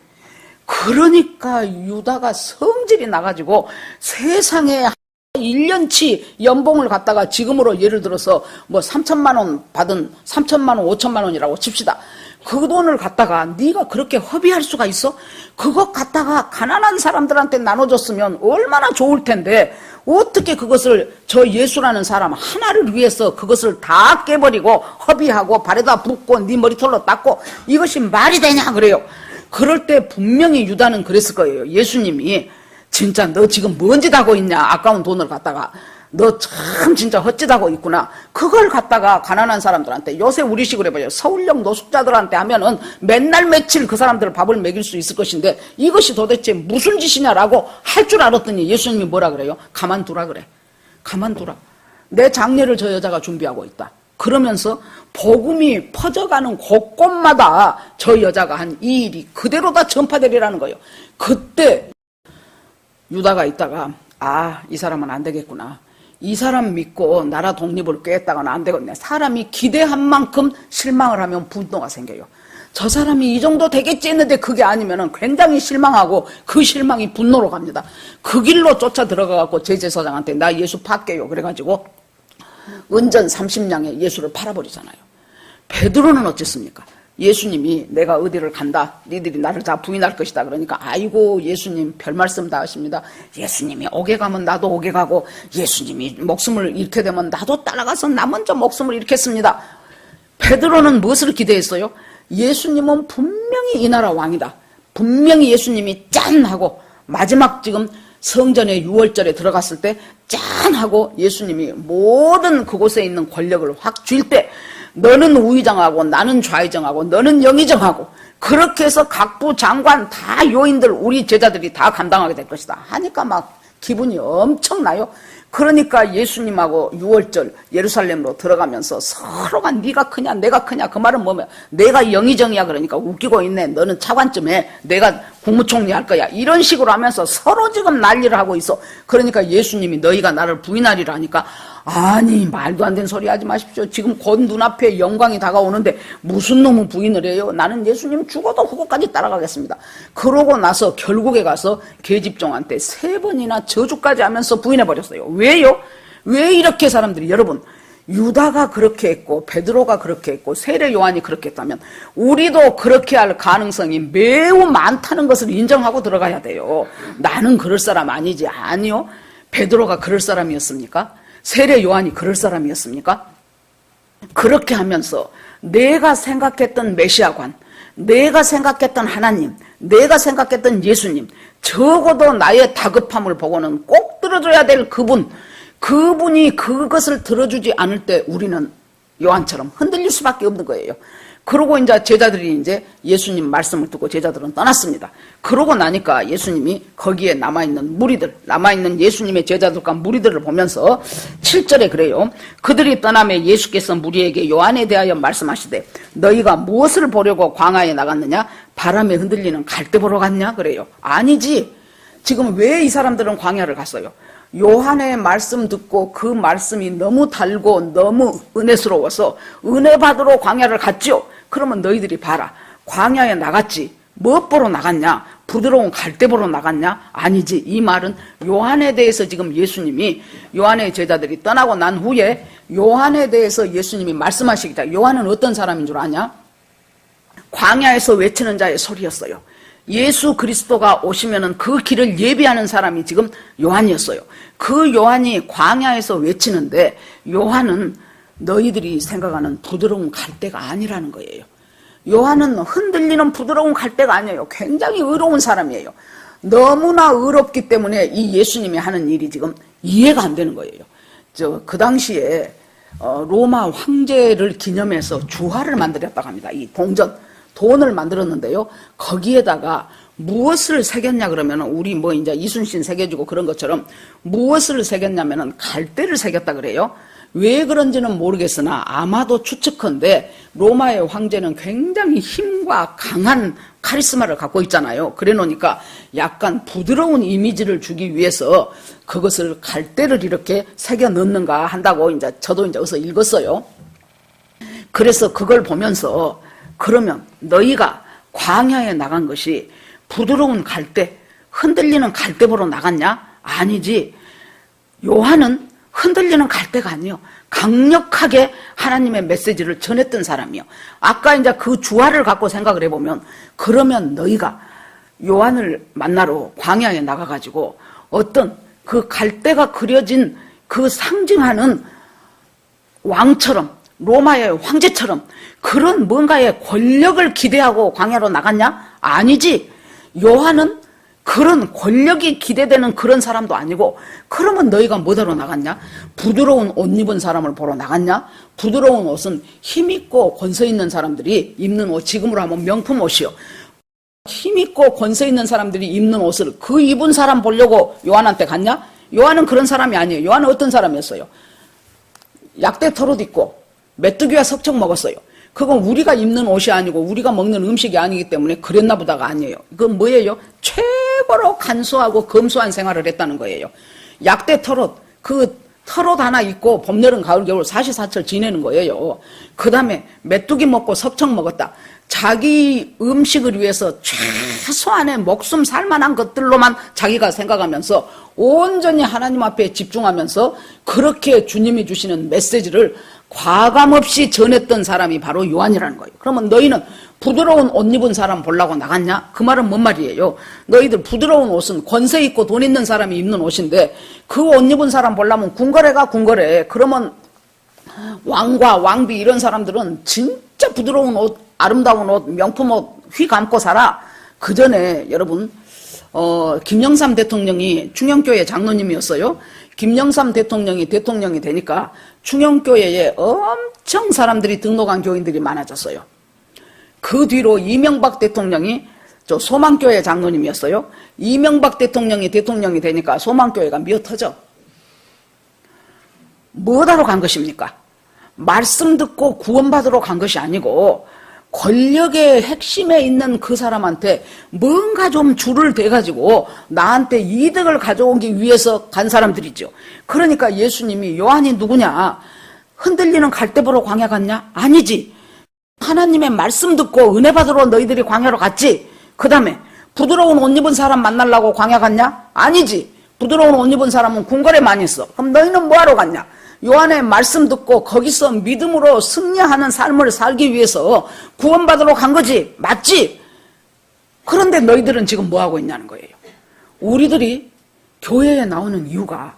그러니까 유다가 성질이 나가지고 세상에 1년치 연봉을 갖다가 지금으로 예를 들어서 뭐 3천만 원 받은 3천만 원, 5천만 원이라고 칩시다. 그 돈을 갖다가 네가 그렇게 허비할 수가 있어? 그것 갖다가 가난한 사람들한테 나눠줬으면 얼마나 좋을 텐데 어떻게 그것을 저 예수라는 사람 하나를 위해서 그것을 다 깨버리고 허비하고 발에다 붓고 네 머리털로 닦고, 이것이 말이 되냐 그래요. 그럴 때 분명히 유다는 그랬을 거예요. 예수님이 진짜 너 지금 뭔 짓 하고 있냐, 아까운 돈을 갖다가 너 참 진짜 헛짓하고 있구나. 그걸 갖다가 가난한 사람들한테, 요새 우리식으로 해봐요. 서울역 노숙자들한테 하면은 맨날 며칠 그 사람들 밥을 먹일 수 있을 것인데 이것이 도대체 무슨 짓이냐라고 할 줄 알았더니 예수님이 뭐라 그래요? 가만두라 그래. 가만두라. 내 장례를 저 여자가 준비하고 있다. 그러면서 복음이 퍼져가는 곳곳마다 저 여자가 한 이 일이 그대로 다 전파되리라는 거예요. 그때 유다가 있다가 이 사람은 안 되겠구나. 이 사람 믿고 나라 독립을 꾀했다가는 안 되겠네. 사람이 기대한 만큼 실망을 하면 분노가 생겨요. 저 사람이 이 정도 되겠지 했는데 그게 아니면은 굉장히 실망하고 그 실망이 분노로 갑니다. 그 길로 쫓아 들어가갖고 제사장한테 나 예수 팔게요. 그래가지고 은전 30냥에 예수를 팔아버리잖아요. 베드로는 어쨌습니까? 예수님이 내가 어디를 간다, 니들이 나를 다 부인할 것이다 그러니까 아이고 예수님 별 말씀 다 하십니다. 예수님이 오게 가면 나도 오게 가고, 예수님이 목숨을 잃게 되면 나도 따라가서 나 먼저 목숨을 잃겠습니다. 베드로는 무엇을 기대했어요? 예수님은 분명히 이 나라 왕이다. 분명히 예수님이 짠 하고 마지막 지금 성전의 6월절에 들어갔을 때 짠 하고 예수님이 모든 그곳에 있는 권력을 확 쥘 때 너는 우의정하고 나는 좌의정하고 너는 영의정하고, 그렇게 해서 각부 장관 다 요인들 우리 제자들이 다 감당하게 될 것이다 하니까 막 기분이 엄청나요. 그러니까 예수님하고 6월절 예루살렘으로 들어가면서 서로가 네가 크냐 내가 크냐, 그 말은 뭐면 내가 영의정이야 그러니까 웃기고 있네. 너는 차관쯤 해. 내가 국무총리 할 거야. 이런 식으로 하면서 서로 지금 난리를 하고 있어. 그러니까 예수님이 너희가 나를 부인하리라 하니까 아니 말도 안 되는 소리 하지 마십시오. 지금 곧 눈앞에 영광이 다가오는데 무슨 놈은 부인을 해요. 나는 예수님 죽어도 그것까지 따라가겠습니다. 그러고 나서 결국에 가서 계집종한테 3번이나 저주까지 하면서 부인해버렸어요. 왜요? 왜 이렇게 사람들이 여러분 유다가 그렇게 했고 베드로가 그렇게 했고 세례 요한이 그렇게 했다면 우리도 그렇게 할 가능성이 매우 많다는 것을 인정하고 들어가야 돼요. 나는 그럴 사람 아니지. 아니요. 베드로가 그럴 사람이었습니까? 세례 요한이 그럴 사람이었습니까? 그렇게 하면서 내가 생각했던 메시아관, 내가 생각했던 하나님, 내가 생각했던 예수님, 적어도 나의 다급함을 보고는 꼭 들어줘야 될 그분이 그것을 들어주지 않을 때 우리는 요한처럼 흔들릴 수밖에 없는 거예요. 그러고 이제 제자들이 이제 예수님 말씀을 듣고 제자들은 떠났습니다. 그러고 나니까 예수님이 거기에 남아있는 예수님의 제자들과 무리들을 보면서 7절에 그래요. 그들이 떠나며 예수께서 무리에게 요한에 대하여 말씀하시되 너희가 무엇을 보려고 광야에 나갔느냐? 바람에 흔들리는 갈대 보러 갔냐? 그래요. 아니지. 지금 왜 이 사람들은 광야를 갔어요? 요한의 말씀 듣고 그 말씀이 너무 달고 너무 은혜스러워서 은혜 받으러 광야를 갔죠. 그러면 너희들이 봐라. 광야에 나갔지. 무엇 보러 나갔냐? 부드러운 갈대 보러 나갔냐? 아니지. 이 말은 요한에 대해서 지금 예수님이 요한의 제자들이 떠나고 난 후에 요한에 대해서 예수님이 말씀하시기다. 요한은 어떤 사람인 줄 아냐? 광야에서 외치는 자의 소리였어요. 예수 그리스도가 오시면은 그 길을 예비하는 사람이 지금 요한이었어요. 그 요한이 광야에서 외치는데 요한은 너희들이 생각하는 부드러운 갈대가 아니라는 거예요. 요한은 흔들리는 부드러운 갈대가 아니에요. 굉장히 의로운 사람이에요. 너무나 의롭기 때문에 이 예수님이 하는 일이 지금 이해가 안 되는 거예요. 그 당시에 로마 황제를 기념해서 주화를 만들었다고 합니다. 이 돈을 만들었는데요. 거기에다가 무엇을 새겼냐 그러면 우리 이제 이순신 새겨주고 그런 것처럼 무엇을 새겼냐면은 갈대를 새겼다 그래요. 왜 그런지는 모르겠으나 아마도 추측컨대 로마의 황제는 굉장히 힘과 강한 카리스마를 갖고 있잖아요. 그래 놓으니까 약간 부드러운 이미지를 주기 위해서 그것을 갈대를 이렇게 새겨 넣는가 한다고 저도 어디서 읽었어요. 그래서 그걸 보면서 그러면 너희가 광야에 나간 것이 부드러운 갈대, 흔들리는 갈대 보러 나갔냐? 아니지. 요한은 흔들리는 갈대가 아니에요. 강력하게 하나님의 메시지를 전했던 사람이요. 아까 그 주화를 갖고 생각을 해보면 그러면 너희가 요한을 만나러 광야에 나가가지고 어떤 그 갈대가 그려진 그 상징하는 왕처럼 로마의 황제처럼 그런 뭔가의 권력을 기대하고 광야로 나갔냐? 아니지. 요한은 그런 권력이 기대되는 그런 사람도 아니고 그러면 너희가 뭐하러 나갔냐? 부드러운 옷 입은 사람을 보러 나갔냐? 부드러운 옷은 힘있고 권세 있는 사람들이 입는 옷, 지금으로 하면 명품 옷이요. 힘있고 권세 있는 사람들이 입는 옷을 그 입은 사람 보려고 요한한테 갔냐? 요한은 그런 사람이 아니에요. 요한은 어떤 사람이었어요? 약대 털옷 입고 메뚜기와 석청 먹었어요. 그건 우리가 입는 옷이 아니고 우리가 먹는 음식이 아니기 때문에 그랬나 보다가 아니에요. 그건 뭐예요? 최고로 간소하고 검소한 생활을 했다는 거예요. 약대 털옷, 그 털옷 하나 입고 봄, 여름, 가을, 겨울 사시사철 지내는 거예요. 그 다음에 메뚜기 먹고 석청 먹었다. 자기 음식을 위해서 최소한의 목숨 살만한 것들로만 자기가 생각하면서 온전히 하나님 앞에 집중하면서 그렇게 주님이 주시는 메시지를 과감없이 전했던 사람이 바로 요한이라는 거예요. 그러면 너희는 부드러운 옷 입은 사람 보려고 나갔냐? 그 말은 뭔 말이에요? 너희들 부드러운 옷은 권세 있고 돈 있는 사람이 입는 옷인데 그 옷 입은 사람 보려면 궁궐에가 궁궐에. 그러면 왕과 왕비 이런 사람들은 진짜 부드러운 옷, 아름다운 옷, 명품 옷 휘 감고 살아. 그 전에 여러분 김영삼 대통령이 충영교회 장로님이었어요. 김영삼 대통령이 되니까 충영교회에 엄청 사람들이 등록한 교인들이 많아졌어요. 그 뒤로 이명박 대통령이 소망교회 장로님이었어요. 이명박 대통령이 되니까 소망교회가 미어터져. 뭐하러 간 것입니까? 말씀 듣고 구원받으러 간 것이 아니고 권력의 핵심에 있는 그 사람한테 뭔가 좀 줄을 대가지고 나한테 이득을 가져오기 위해서 간 사람들이죠. 그러니까 예수님이 요한이 누구냐? 흔들리는 갈대보로 광야 갔냐? 아니지. 하나님의 말씀 듣고 은혜 받으러 너희들이 광야로 갔지. 그 다음에 부드러운 옷 입은 사람 만나려고 광야 갔냐? 아니지. 부드러운 옷 입은 사람은 궁궐에 많이 있어. 그럼 너희는 뭐하러 갔냐? 요한의 말씀 듣고 거기서 믿음으로 승리하는 삶을 살기 위해서 구원받으러 간 거지. 맞지? 그런데 너희들은 지금 뭐하고 있냐는 거예요. 우리들이 교회에 나오는 이유가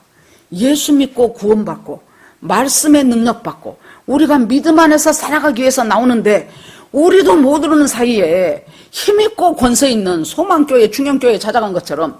예수 믿고 구원받고 말씀의 능력 받고 우리가 믿음 안에서 살아가기 위해서 나오는데 우리도 모르는 사이에 힘있고 권세 있는 소망교회, 중형교회 찾아간 것처럼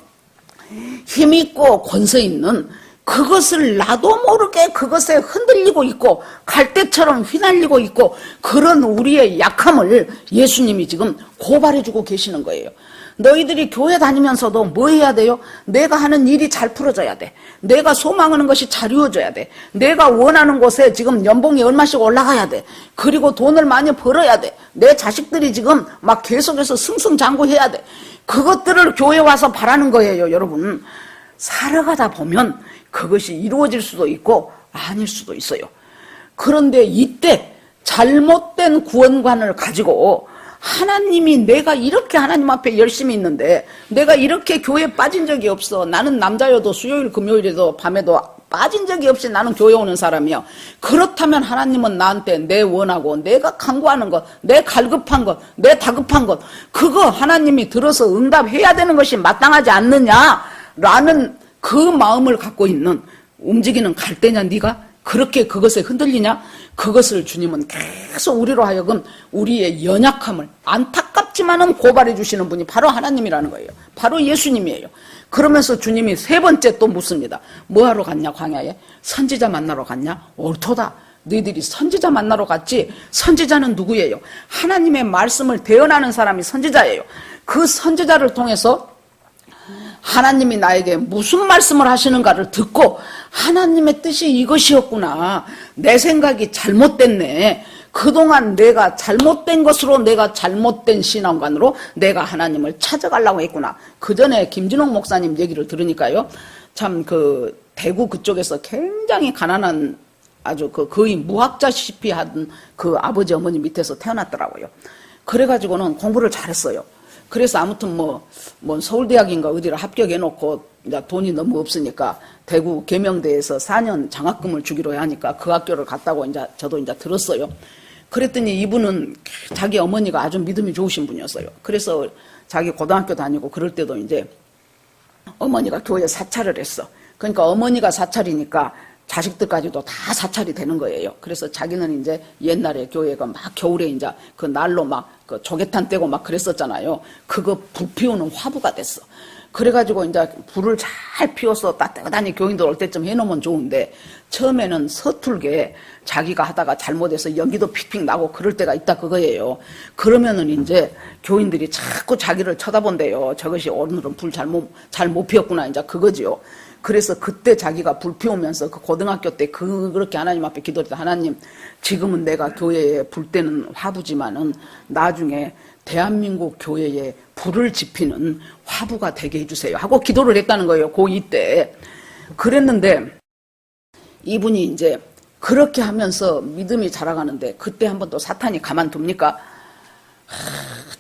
힘있고 권세 있는 그것을 나도 모르게 그것에 흔들리고 있고 갈대처럼 휘날리고 있고 그런 우리의 약함을 예수님이 지금 고발해주고 계시는 거예요. 너희들이 교회 다니면서도 뭐 해야 돼요? 내가 하는 일이 잘 풀어져야 돼. 내가 소망하는 것이 잘 이루어져야 돼. 내가 원하는 곳에 지금 연봉이 얼마씩 올라가야 돼. 그리고 돈을 많이 벌어야 돼. 내 자식들이 지금 막 계속해서 승승장구해야 돼. 그것들을 교회 와서 바라는 거예요, 여러분. 살아가다 보면 그것이 이루어질 수도 있고 아닐 수도 있어요. 그런데 이때 잘못된 구원관을 가지고 하나님이 내가 이렇게 하나님 앞에 열심히 있는데 내가 이렇게 교회에 빠진 적이 없어. 나는 남자여도 수요일 금요일에도 밤에도 빠진 적이 없이 나는 교회 오는 사람이야. 그렇다면 하나님은 나한테 내 원하고 내가 간구하는 것, 내 갈급한 것, 내 다급한 것 그거 하나님이 들어서 응답해야 되는 것이 마땅하지 않느냐라는 그 마음을 갖고 있는 움직이는 갈대냐 네가? 그렇게 그것에 흔들리냐? 그것을 주님은 계속 우리로 하여금 우리의 연약함을 안타깝지만은 고발해 주시는 분이 바로 하나님이라는 거예요. 바로 예수님이에요. 그러면서 주님이 세 번째 또 묻습니다. 뭐하러 갔냐 광야에? 선지자 만나러 갔냐? 옳도다. 너희들이 선지자 만나러 갔지? 선지자는 누구예요? 하나님의 말씀을 대언하는 사람이 선지자예요. 그 선지자를 통해서 하나님이 나에게 무슨 말씀을 하시는가를 듣고 하나님의 뜻이 이것이었구나. 내 생각이 잘못됐네. 그동안 내가 잘못된 것으로 내가 잘못된 신앙관으로 내가 하나님을 찾아가려고 했구나. 그 전에 김진홍 목사님 얘기를 들으니까요. 참 그 대구 그쪽에서 굉장히 가난한 아주 그 거의 무학자시피 한 그 아버지 어머니 밑에서 태어났더라고요. 그래가지고는 공부를 잘했어요. 그래서 아무튼 뭐 서울대학인가 어디를 합격해놓고 이제 돈이 너무 없으니까 대구 계명대에서 4년 장학금을 주기로 하니까 그 학교를 갔다고 이제 저도 이제 들었어요. 그랬더니 이분은 자기 어머니가 아주 믿음이 좋으신 분이었어요. 그래서 자기 고등학교 다니고 그럴 때도 이제 어머니가 교회 사찰을 했어. 그러니까 어머니가 사찰이니까 자식들까지도 다 사찰이 되는 거예요. 그래서 자기는 이제 옛날에 교회가 막 겨울에 이제 그 날로 막 그 조개탄 떼고 막 그랬었잖아요. 그거 불 피우는 화부가 됐어. 그래가지고 이제 불을 잘 피워서 따뜻하니 교인들 올 때쯤 해놓으면 좋은데 처음에는 서툴게 자기가 하다가 잘못해서 연기도 픽픽 나고 그럴 때가 있다 그거예요. 그러면은 이제 교인들이 자꾸 자기를 쳐다본대요. 저것이 오늘은 불 잘 못 피웠구나 이제 그거지요. 그래서 그때 자기가 불 피우면서 그 고등학교 때 그렇게 하나님 앞에 기도했다. 하나님, 지금은 내가 교회에 불 때는 화부지만은 나중에 대한민국 교회에 불을 지피는 화부가 되게 해주세요. 하고 기도를 했다는 거예요. 고2 때. 그랬는데 이분이 이제 그렇게 하면서 믿음이 자라가는데 그때 한번 또 사탄이 가만둡니까?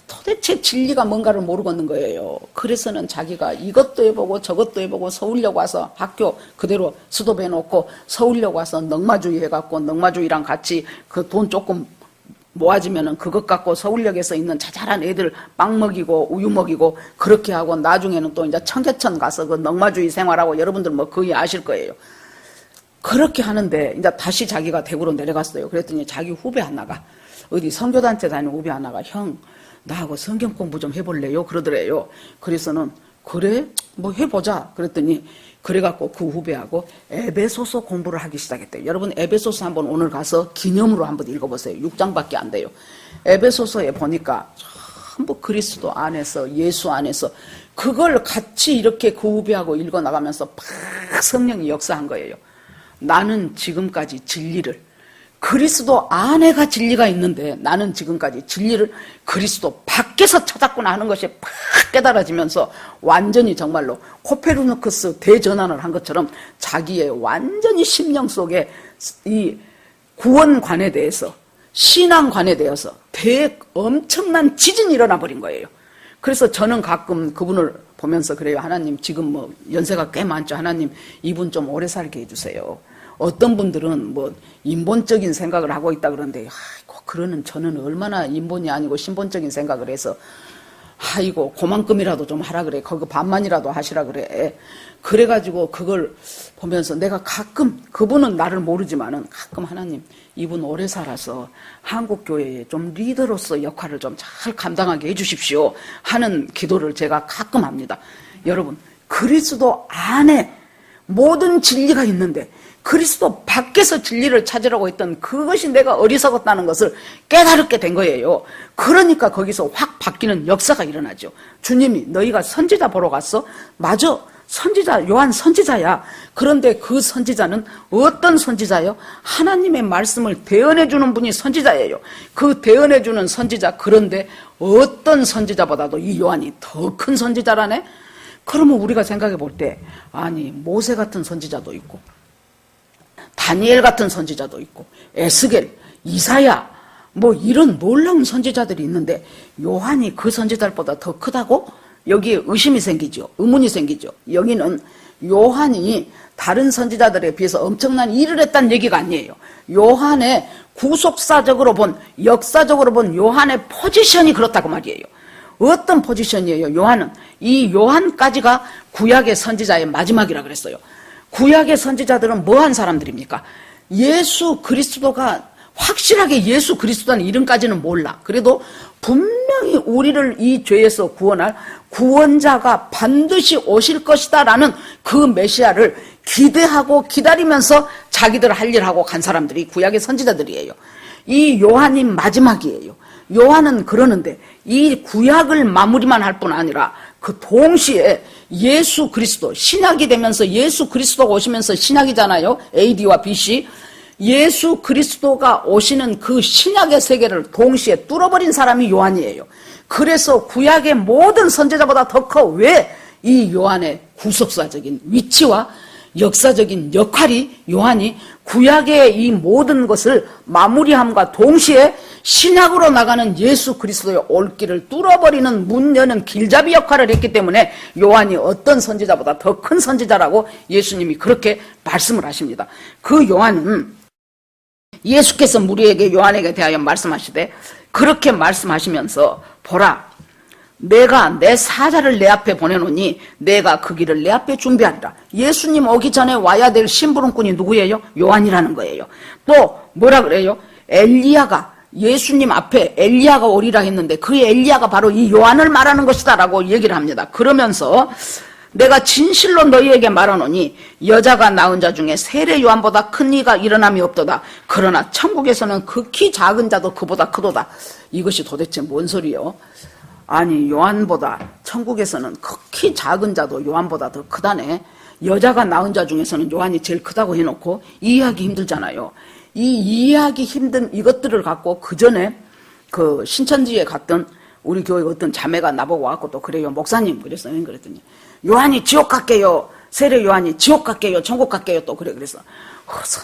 도대체 진리가 뭔가를 모르겠는 거예요. 그래서는 자기가 이것도 해보고 저것도 해보고 서울역 와서 학교 그대로 스톱해놓고 서울역 와서 넉마주의 해갖고 넉마주의랑 같이 그 돈 조금 모아지면은 그것 갖고 서울역에서 있는 자잘한 애들 빵 먹이고 우유 먹이고 그렇게 하고 나중에는 또 이제 청계천 가서 그 넉마주의 생활하고 여러분들 뭐 거의 아실 거예요. 그렇게 하는데 이제 다시 자기가 대구로 내려갔어요. 그랬더니 자기 후배 하나가 어디 선교단체 다니는 후배 하나가 형 나하고 성경 공부 좀 해볼래요? 그러더래요. 그래서는 그래? 뭐 해보자. 그랬더니 그래갖고 그 후배하고 에베소서 공부를 하기 시작했대요. 여러분 에베소서 한번 오늘 가서 기념으로 한번 읽어보세요. 6장밖에 안 돼요. 에베소서에 보니까 전부 그리스도 안에서 예수 안에서 그걸 같이 이렇게 그 후배하고 읽어나가면서 팍 성령이 역사한 거예요. 나는 지금까지 진리를 그리스도 안에가 진리가 있는데 나는 지금까지 진리를 그리스도 밖에서 찾았구나 하는 것이 팍 깨달아지면서 완전히 정말로 코페르니쿠스 대전환을 한 것처럼 자기의 완전히 심령 속에 이 구원관에 대해서 신앙관에 대해서 엄청난 지진이 일어나 버린 거예요. 그래서 저는 가끔 그분을 보면서 그래요. 하나님, 지금 뭐 연세가 꽤 많죠. 하나님, 이분 좀 오래 살게 해주세요. 어떤 분들은 뭐 인본적인 생각을 하고 있다 그러는데, 아이고, 그러는 저는 얼마나 인본이 아니고 신본적인 생각을 해서, 아이고, 그만큼이라도 좀 하라 그래. 거기 반만이라도 하시라 그래. 그래가지고 그걸 보면서 내가 가끔, 그분은 나를 모르지만은 가끔 하나님, 이분 오래 살아서 한국교회에 좀 리더로서 역할을 좀 잘 감당하게 해주십시오 하는 기도를 제가 가끔 합니다. 여러분, 그리스도 안에 모든 진리가 있는데 그리스도 밖에서 진리를 찾으라고 했던 그것이 내가 어리석었다는 것을 깨달게 된 거예요. 그러니까 거기서 확 바뀌는 역사가 일어나죠. 주님이 너희가 선지자 보러 갔어? 맞아. 선지자, 요한 선지자야. 그런데 그 선지자는 어떤 선지자예요? 하나님의 말씀을 대언해주는 분이 선지자예요. 그 대언해주는 선지자, 그런데 어떤 선지자보다도 이 요한이 더 큰 선지자라네? 그러면 우리가 생각해 볼 때, 아니, 모세 같은 선지자도 있고, 다니엘 같은 선지자도 있고, 에스겔, 이사야, 뭐 이런 놀라운 선지자들이 있는데, 요한이 그 선지자들보다 더 크다고? 여기에 의심이 생기죠. 의문이 생기죠. 여기는 요한이 다른 선지자들에 비해서 엄청난 일을 했다는 얘기가 아니에요. 요한의 구속사적으로 본, 역사적으로 본 요한의 포지션이 그렇다고 말이에요. 어떤 포지션이에요? 요한은 이 요한까지가 구약의 선지자의 마지막이라 그랬어요. 구약의 선지자들은 뭐한 사람들입니까? 예수 그리스도가 확실하게 예수 그리스도라는 이름까지는 몰라. 그래도 분명히 우리를 이 죄에서 구원할 구원자가 반드시 오실 것이다라는 그 메시아를 기대하고 기다리면서 자기들 할 일하고 간 사람들이 구약의 선지자들이에요. 이 요한이 마지막이에요. 요한은 그러는데 이 구약을 마무리만 할 뿐 아니라 그 동시에 예수 그리스도, 신약이 되면서 예수 그리스도가 오시면서 신약이잖아요. AD와 BC. 예수 그리스도가 오시는 그 신약의 세계를 동시에 뚫어버린 사람이 요한이에요. 그래서 구약의 모든 선지자보다 더 커. 왜? 이 요한의 구속사적인 위치와 역사적인 역할이 요한이 구약의 이 모든 것을 마무리함과 동시에 신약으로 나가는 예수 그리스도의 올 길을 뚫어버리는 문 여는 길잡이 역할을 했기 때문에 요한이 어떤 선지자보다 더 큰 선지자라고 예수님이 그렇게 말씀을 하십니다. 그 요한은 예수께서 우리에게 요한에게 대하여 말씀하시되 그렇게 말씀하시면서 보라, 내가 내 사자를 내 앞에 보내노니 내가 그 길을 내 앞에 준비하리라. 예수님 오기 전에 와야 될 심부름꾼이 누구예요? 요한이라는 거예요. 또 뭐라 그래요? 엘리야가 예수님 앞에 엘리야가 오리라 했는데 그 엘리야가 바로 이 요한을 말하는 것이다 라고 얘기를 합니다. 그러면서 내가 진실로 너희에게 말하노니 여자가 낳은 자 중에 세례 요한보다 큰 이가 일어남이 없도다. 그러나 천국에서는 극히 작은 자도 그보다 크도다. 이것이 도대체 뭔 소리요? 아니, 요한보다 천국에서는 극히 작은 자도 요한보다 더 크다네. 여자가 낳은 자 중에서는 요한이 제일 크다고 해놓고 이해하기 힘들잖아요. 이 이해하기 힘든 이것들을 갖고 그 전에 그 신천지에 갔던 우리 교회 어떤 자매가 나보고 와갖고 또 그래요. 목사님 그랬어요. 그랬더니 요한이 지옥 갈게요. 세례 요한이 지옥 갈게요. 천국 갈게요. 또 그래서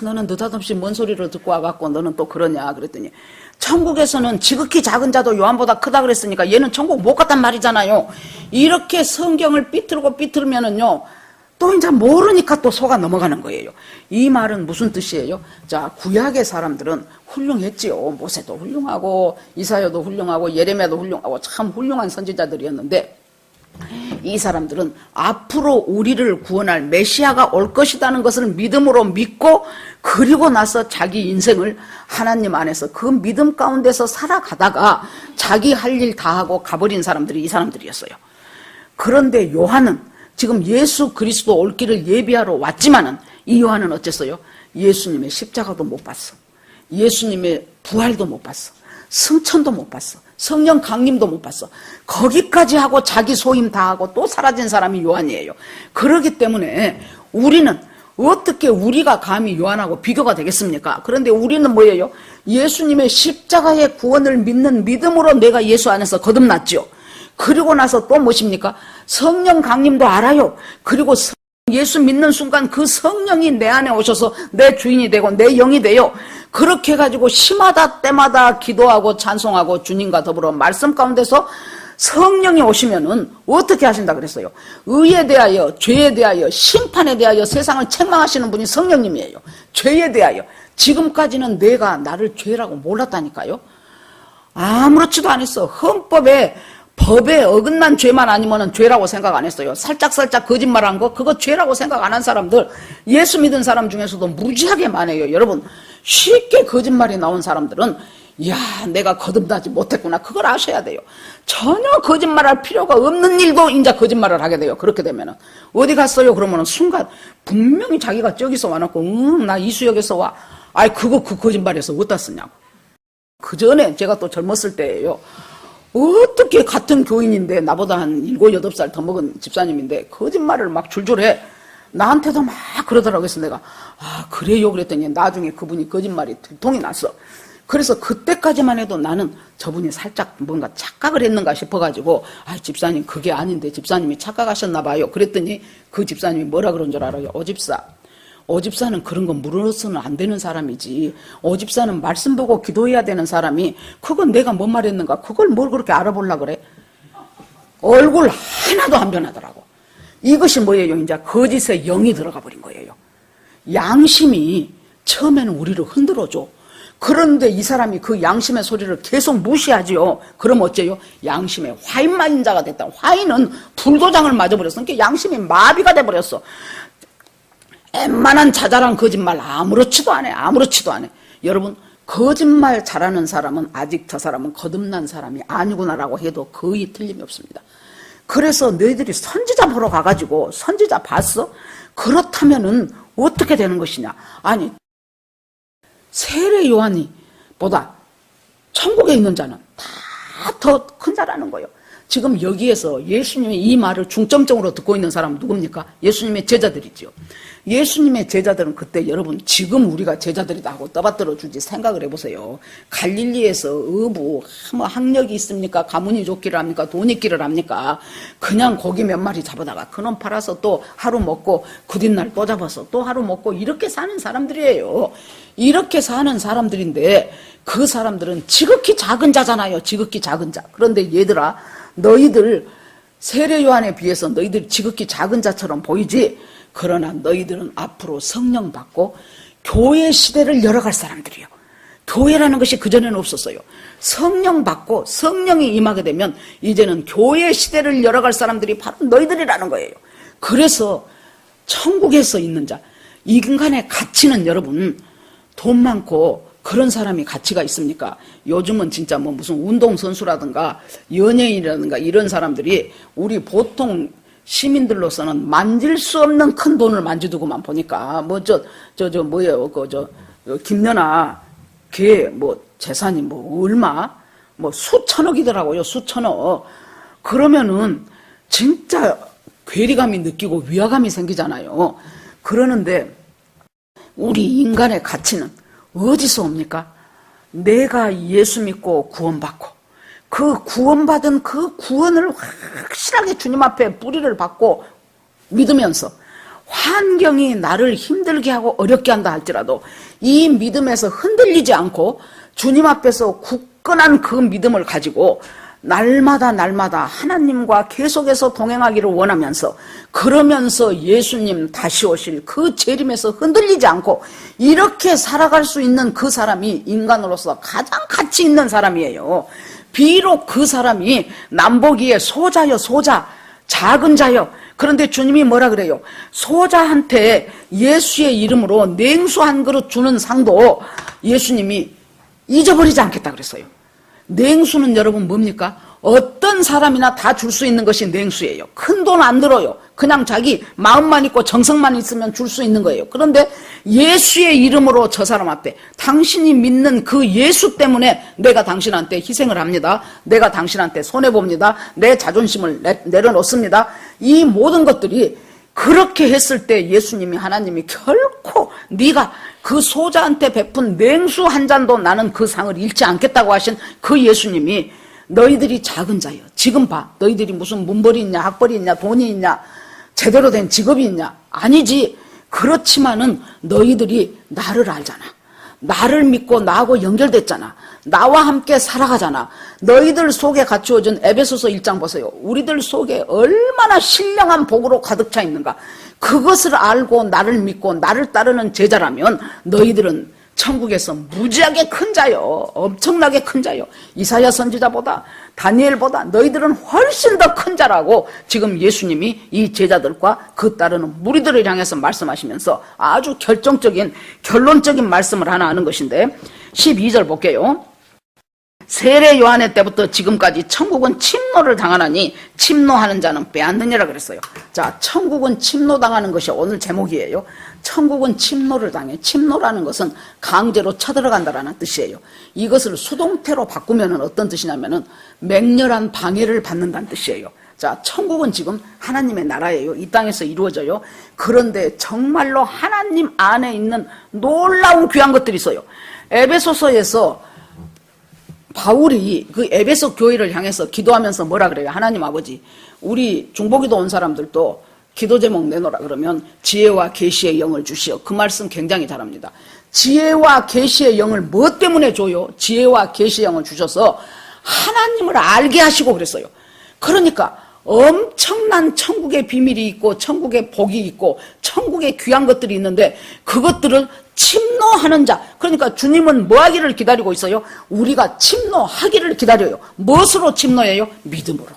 너는 느닷없이 뭔 소리를 듣고 와갖고 너는 또 그러냐 그랬더니 천국에서는 지극히 작은 자도 요한보다 크다 그랬으니까 얘는 천국 못 갔단 말이잖아요. 이렇게 성경을 삐뚤면은요 또 이제 모르니까 또 속아 넘어가는 거예요. 이 말은 무슨 뜻이에요? 자, 구약의 사람들은 훌륭했지요. 모세도 훌륭하고 이사야도 훌륭하고 예레미야도 훌륭하고 참 훌륭한 선지자들이었는데 이 사람들은 앞으로 우리를 구원할 메시아가 올 것이라는 것을 믿음으로 믿고 그리고 나서 자기 인생을 하나님 안에서 그 믿음 가운데서 살아가다가 자기 할 일 다 하고 가버린 사람들이 이 사람들이었어요. 그런데 요한은 지금 예수 그리스도 올 길을 예비하러 왔지만은 이 요한은 어쨌어요? 예수님의 십자가도 못 봤어. 예수님의 부활도 못 봤어. 승천도 못 봤어. 성령 강림도 못 봤어. 거기까지 하고 자기 소임 다 하고 또 사라진 사람이 요한이에요. 그렇기 때문에 우리는 어떻게 우리가 감히 요한하고 비교가 되겠습니까? 그런데 우리는 뭐예요? 예수님의 십자가의 구원을 믿는 믿음으로 내가 예수 안에서 거듭났지요. 그리고 나서 또 무엇입니까? 성령 강림도 알아요. 그리고 예수 믿는 순간 그 성령이 내 안에 오셔서 내 주인이 되고 내 영이 돼요. 그렇게 해가지고 시마다 때마다 기도하고 찬송하고 주님과 더불어 말씀 가운데서 성령이 오시면은 어떻게 하신다 그랬어요? 의에 대하여, 죄에 대하여, 심판에 대하여 세상을 책망하시는 분이 성령님이에요. 죄에 대하여. 지금까지는 내가 나를 죄라고 몰랐다니까요. 아무렇지도 않았어. 헌법에 법에 어긋난 죄만 아니면은 죄라고 생각 안 했어요. 살짝 거짓말한 거 그거 죄라고 생각 안 한 사람들, 예수 믿은 사람 중에서도 무지하게 많아요. 여러분, 쉽게 거짓말이 나온 사람들은 이야, 내가 거듭나지 못했구나, 그걸 아셔야 돼요. 전혀 거짓말할 필요가 없는 일도 이제 거짓말을 하게 돼요. 그렇게 되면은 어디 갔어요? 그러면은 순간 분명히 자기가 저기서 와놓고 나 이수역에서 와. 아이 그거 그 거짓말에서 어디다 쓰냐고. 그 전에 제가 또 젊었을 때예요. 어떻게 같은 교인인데 나보다 한 7, 8살 더 먹은 집사님인데 거짓말을 막 줄줄해. 나한테도 막 그러더라고요. 그래서 내가 그래요 그랬더니 나중에 그분이 거짓말이 들통이 났어. 그래서 그때까지만 해도 나는 저분이 살짝 뭔가 착각을 했는가 싶어가지고 집사님 그게 아닌데 집사님이 착각하셨나 봐요. 그랬더니 그 집사님이 뭐라 그런 줄 알아요? 오집사는 그런 거 물어서는 안 되는 사람이지. 오집사는 말씀 보고 기도해야 되는 사람이 그건 내가 뭔 말했는가 그걸 뭘 그렇게 알아보려고 그래? 얼굴 하나도 안 변하더라고. 이것이 뭐예요? 이제 거짓의 영이 들어가 버린 거예요. 양심이 처음에는 우리를 흔들어줘. 그런데 이 사람이 그 양심의 소리를 계속 무시하지요. 그럼 어째요? 양심의 화인마인자가 됐다. 화인은 불도장을 맞아버렸어. 그러니까 양심이 마비가 돼버렸어. 웬만한 자잘한 거짓말 아무렇지도 않아. 아무렇지도 않아. 여러분, 거짓말 잘하는 사람은 아직 저 사람은 거듭난 사람이 아니구나라고 해도 거의 틀림이 없습니다. 그래서 너희들이 선지자 보러 가가지고 선지자 봤어? 그렇다면은 어떻게 되는 것이냐? 아니, 세례 요한이 보다 천국에 있는 자는 다 더 큰 자라는 거예요. 지금 여기에서 예수님의 이 말을 중점적으로 듣고 있는 사람은 누굽니까? 예수님의 제자들이지요. 예수님의 제자들은 그때 여러분 지금 우리가 제자들이다 하고 떠받들어 주지 생각을 해보세요. 갈릴리에서 어부 뭐 학력이 있습니까? 가문이 좋기를 합니까? 돈 있기를 합니까? 그냥 고기 몇 마리 잡아다가 그놈 팔아서 또 하루 먹고 그 뒷날 또 잡아서 또 하루 먹고 이렇게 사는 사람들이에요. 이렇게 사는 사람들인데 그 사람들은 지극히 작은 자잖아요. 지극히 작은 자. 그런데 얘들아, 너희들 세례 요한에 비해서 너희들이 지극히 작은 자처럼 보이지. 그러나 너희들은 앞으로 성령 받고 교회 시대를 열어갈 사람들이에요. 교회라는 것이 그전에는 없었어요. 성령 받고 성령이 임하게 되면 이제는 교회 시대를 열어갈 사람들이 바로 너희들이라는 거예요. 그래서 천국에서 있는 자, 인간의 가치는 여러분 돈 많고 그런 사람이 가치가 있습니까? 요즘은 진짜 뭐 무슨 운동선수라든가 연예인이라든가 이런 사람들이 우리 보통 시민들로서는 만질 수 없는 큰 돈을 만지두고만 보니까 뭐예요? 김연아 걔 뭐 재산이 뭐 얼마? 뭐 수천억이더라고요. 수천억. 그러면은 진짜 괴리감이 느끼고 위화감이 생기잖아요. 그러는데 우리 인간의 가치는 어디서 옵니까? 내가 예수 믿고 구원받고 그 구원받은 그 구원을 확실하게 주님 앞에 뿌리를 받고 믿으면서 환경이 나를 힘들게 하고 어렵게 한다 할지라도 이 믿음에서 흔들리지 않고 주님 앞에서 굳건한 그 믿음을 가지고 날마다 하나님과 계속해서 동행하기를 원하면서 그러면서 예수님 다시 오실 그 재림에서 흔들리지 않고 이렇게 살아갈 수 있는 그 사람이 인간으로서 가장 가치 있는 사람이에요. 비록 그 사람이 남보기에 소자요 소자 작은 자요. 그런데 주님이 뭐라 그래요? 소자한테 예수의 이름으로 냉수 한 그릇 주는 상도 예수님이 잊어버리지 않겠다 그랬어요. 냉수는 여러분 뭡니까? 어떤 사람이나 다 줄 수 있는 것이 냉수예요. 큰 돈 안 들어요. 그냥 자기 마음만 있고 정성만 있으면 줄 수 있는 거예요. 그런데 예수의 이름으로 저 사람 앞에 당신이 믿는 그 예수 때문에 내가 당신한테 희생을 합니다. 내가 당신한테 손해봅니다. 내 자존심을 내려놓습니다. 이 모든 것들이 그렇게 했을 때 예수님이 하나님이 결코 네가 그 소자한테 베푼 냉수 한 잔도 나는 그 상을 잃지 않겠다고 하신 그 예수님이 너희들이 작은 자여. 지금 봐. 너희들이 무슨 문벌이 있냐, 학벌이 있냐, 돈이 있냐, 제대로 된 직업이 있냐. 아니지. 그렇지만은 너희들이 나를 알잖아. 나를 믿고 나하고 연결됐잖아. 나와 함께 살아가잖아. 너희들 속에 갖추어진 에베소서 1장 보세요. 우리들 속에 얼마나 신령한 복으로 가득 차 있는가. 그것을 알고 나를 믿고 나를 따르는 제자라면 너희들은 천국에서 무지하게 큰 자요. 엄청나게 큰 자요. 이사야 선지자보다 다니엘보다 너희들은 훨씬 더 큰 자라고 지금 예수님이 이 제자들과 그 따르는 무리들을 향해서 말씀하시면서 아주 결론적인 말씀을 하나 하는 것인데 12절 볼게요. 세례 요한의 때부터 지금까지 천국은 침노를 당하나니 침노하는 자는 빼앗느니라 그랬어요. 자, 천국은 침노당하는 것이 오늘 제목이에요. 천국은 침노를 당해. 침노라는 것은 강제로 쳐들어간다라는 뜻이에요. 이것을 수동태로 바꾸면 어떤 뜻이냐면은 맹렬한 방해를 받는다는 뜻이에요. 자, 천국은 지금 하나님의 나라예요. 이 땅에서 이루어져요. 그런데 정말로 하나님 안에 있는 놀라운 귀한 것들이 있어요. 에베소서에서 바울이 그 에베소 교회를 향해서 기도하면서 뭐라 그래요? 하나님 아버지, 우리 중보기도 온 사람들도 기도 제목 내놓으라 그러면 지혜와 계시의 영을 주시오. 그 말씀 굉장히 잘합니다. 지혜와 계시의 영을 뭐 때문에 줘요? 지혜와 계시의 영을 주셔서 하나님을 알게 하시고 그랬어요. 그러니까 엄청난 천국의 비밀이 있고 천국의 복이 있고 천국의 귀한 것들이 있는데 그것들을 침노하는 자. 그러니까 주님은 뭐 하기를 기다리고 있어요? 우리가 침노하기를 기다려요. 무엇으로 침노해요? 믿음으로.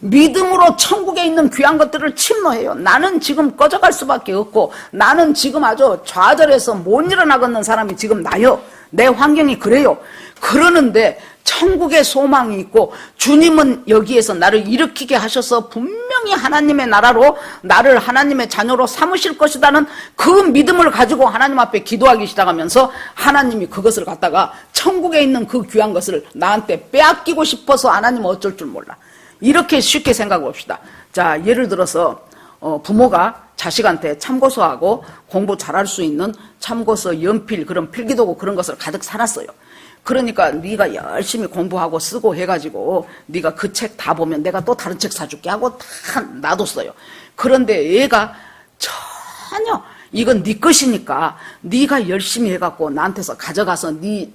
믿음으로 천국에 있는 귀한 것들을 침노해요. 나는 지금 꺼져갈 수밖에 없고 나는 지금 아주 좌절해서 못 일어나겠는 사람이 지금 나요. 내 환경이 그래요. 그러는데 천국의 소망이 있고 주님은 여기에서 나를 일으키게 하셔서 분명히 하나님의 나라로 나를 하나님의 자녀로 삼으실 것이라는 그 믿음을 가지고 하나님 앞에 기도하기 시작하면서 하나님이 그것을 갖다가 천국에 있는 그 귀한 것을 나한테 빼앗기고 싶어서 하나님은 어쩔 줄 몰라. 이렇게 쉽게 생각해 봅시다. 자, 예를 들어서 부모가 자식한테 참고서하고 공부 잘할 수 있는 참고서, 연필, 그런 필기도구 그런 것을 가득 사놨어요. 그러니까 네가 열심히 공부하고 쓰고 해가지고 네가 그 책 다 보면 내가 또 다른 책 사줄게 하고 다 놔뒀어요. 그런데 얘가 전혀 이건 네 것이니까 네가 열심히 해갖고 나한테서 가져가서 네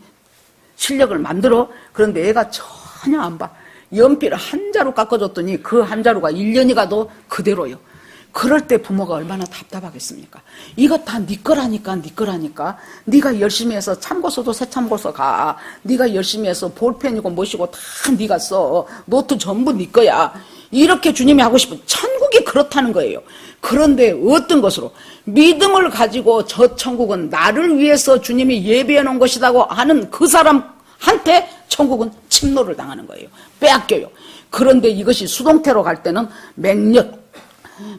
실력을 만들어. 그런데 얘가 전혀 안 봐. 연필 한 자루 깎아줬더니 그 한 자루가 1년이 가도 그대로요. 그럴 때 부모가 얼마나 답답하겠습니까? 이거 다 네 거라니까, 네 거라니까. 네가 열심히 해서 참고서도 새 참고서 가. 네가 열심히 해서 볼펜이고 뭐시고 다 네가 써. 노트 전부 네 거야. 이렇게 주님이 하고 싶은 천국이 그렇다는 거예요. 그런데 어떤 것으로? 믿음을 가지고 저 천국은 나를 위해서 주님이 예비해 놓은 것이라고 하는 그 사람한테 천국은 침노를 당하는 거예요. 빼앗겨요. 그런데 이것이 수동태로 갈 때는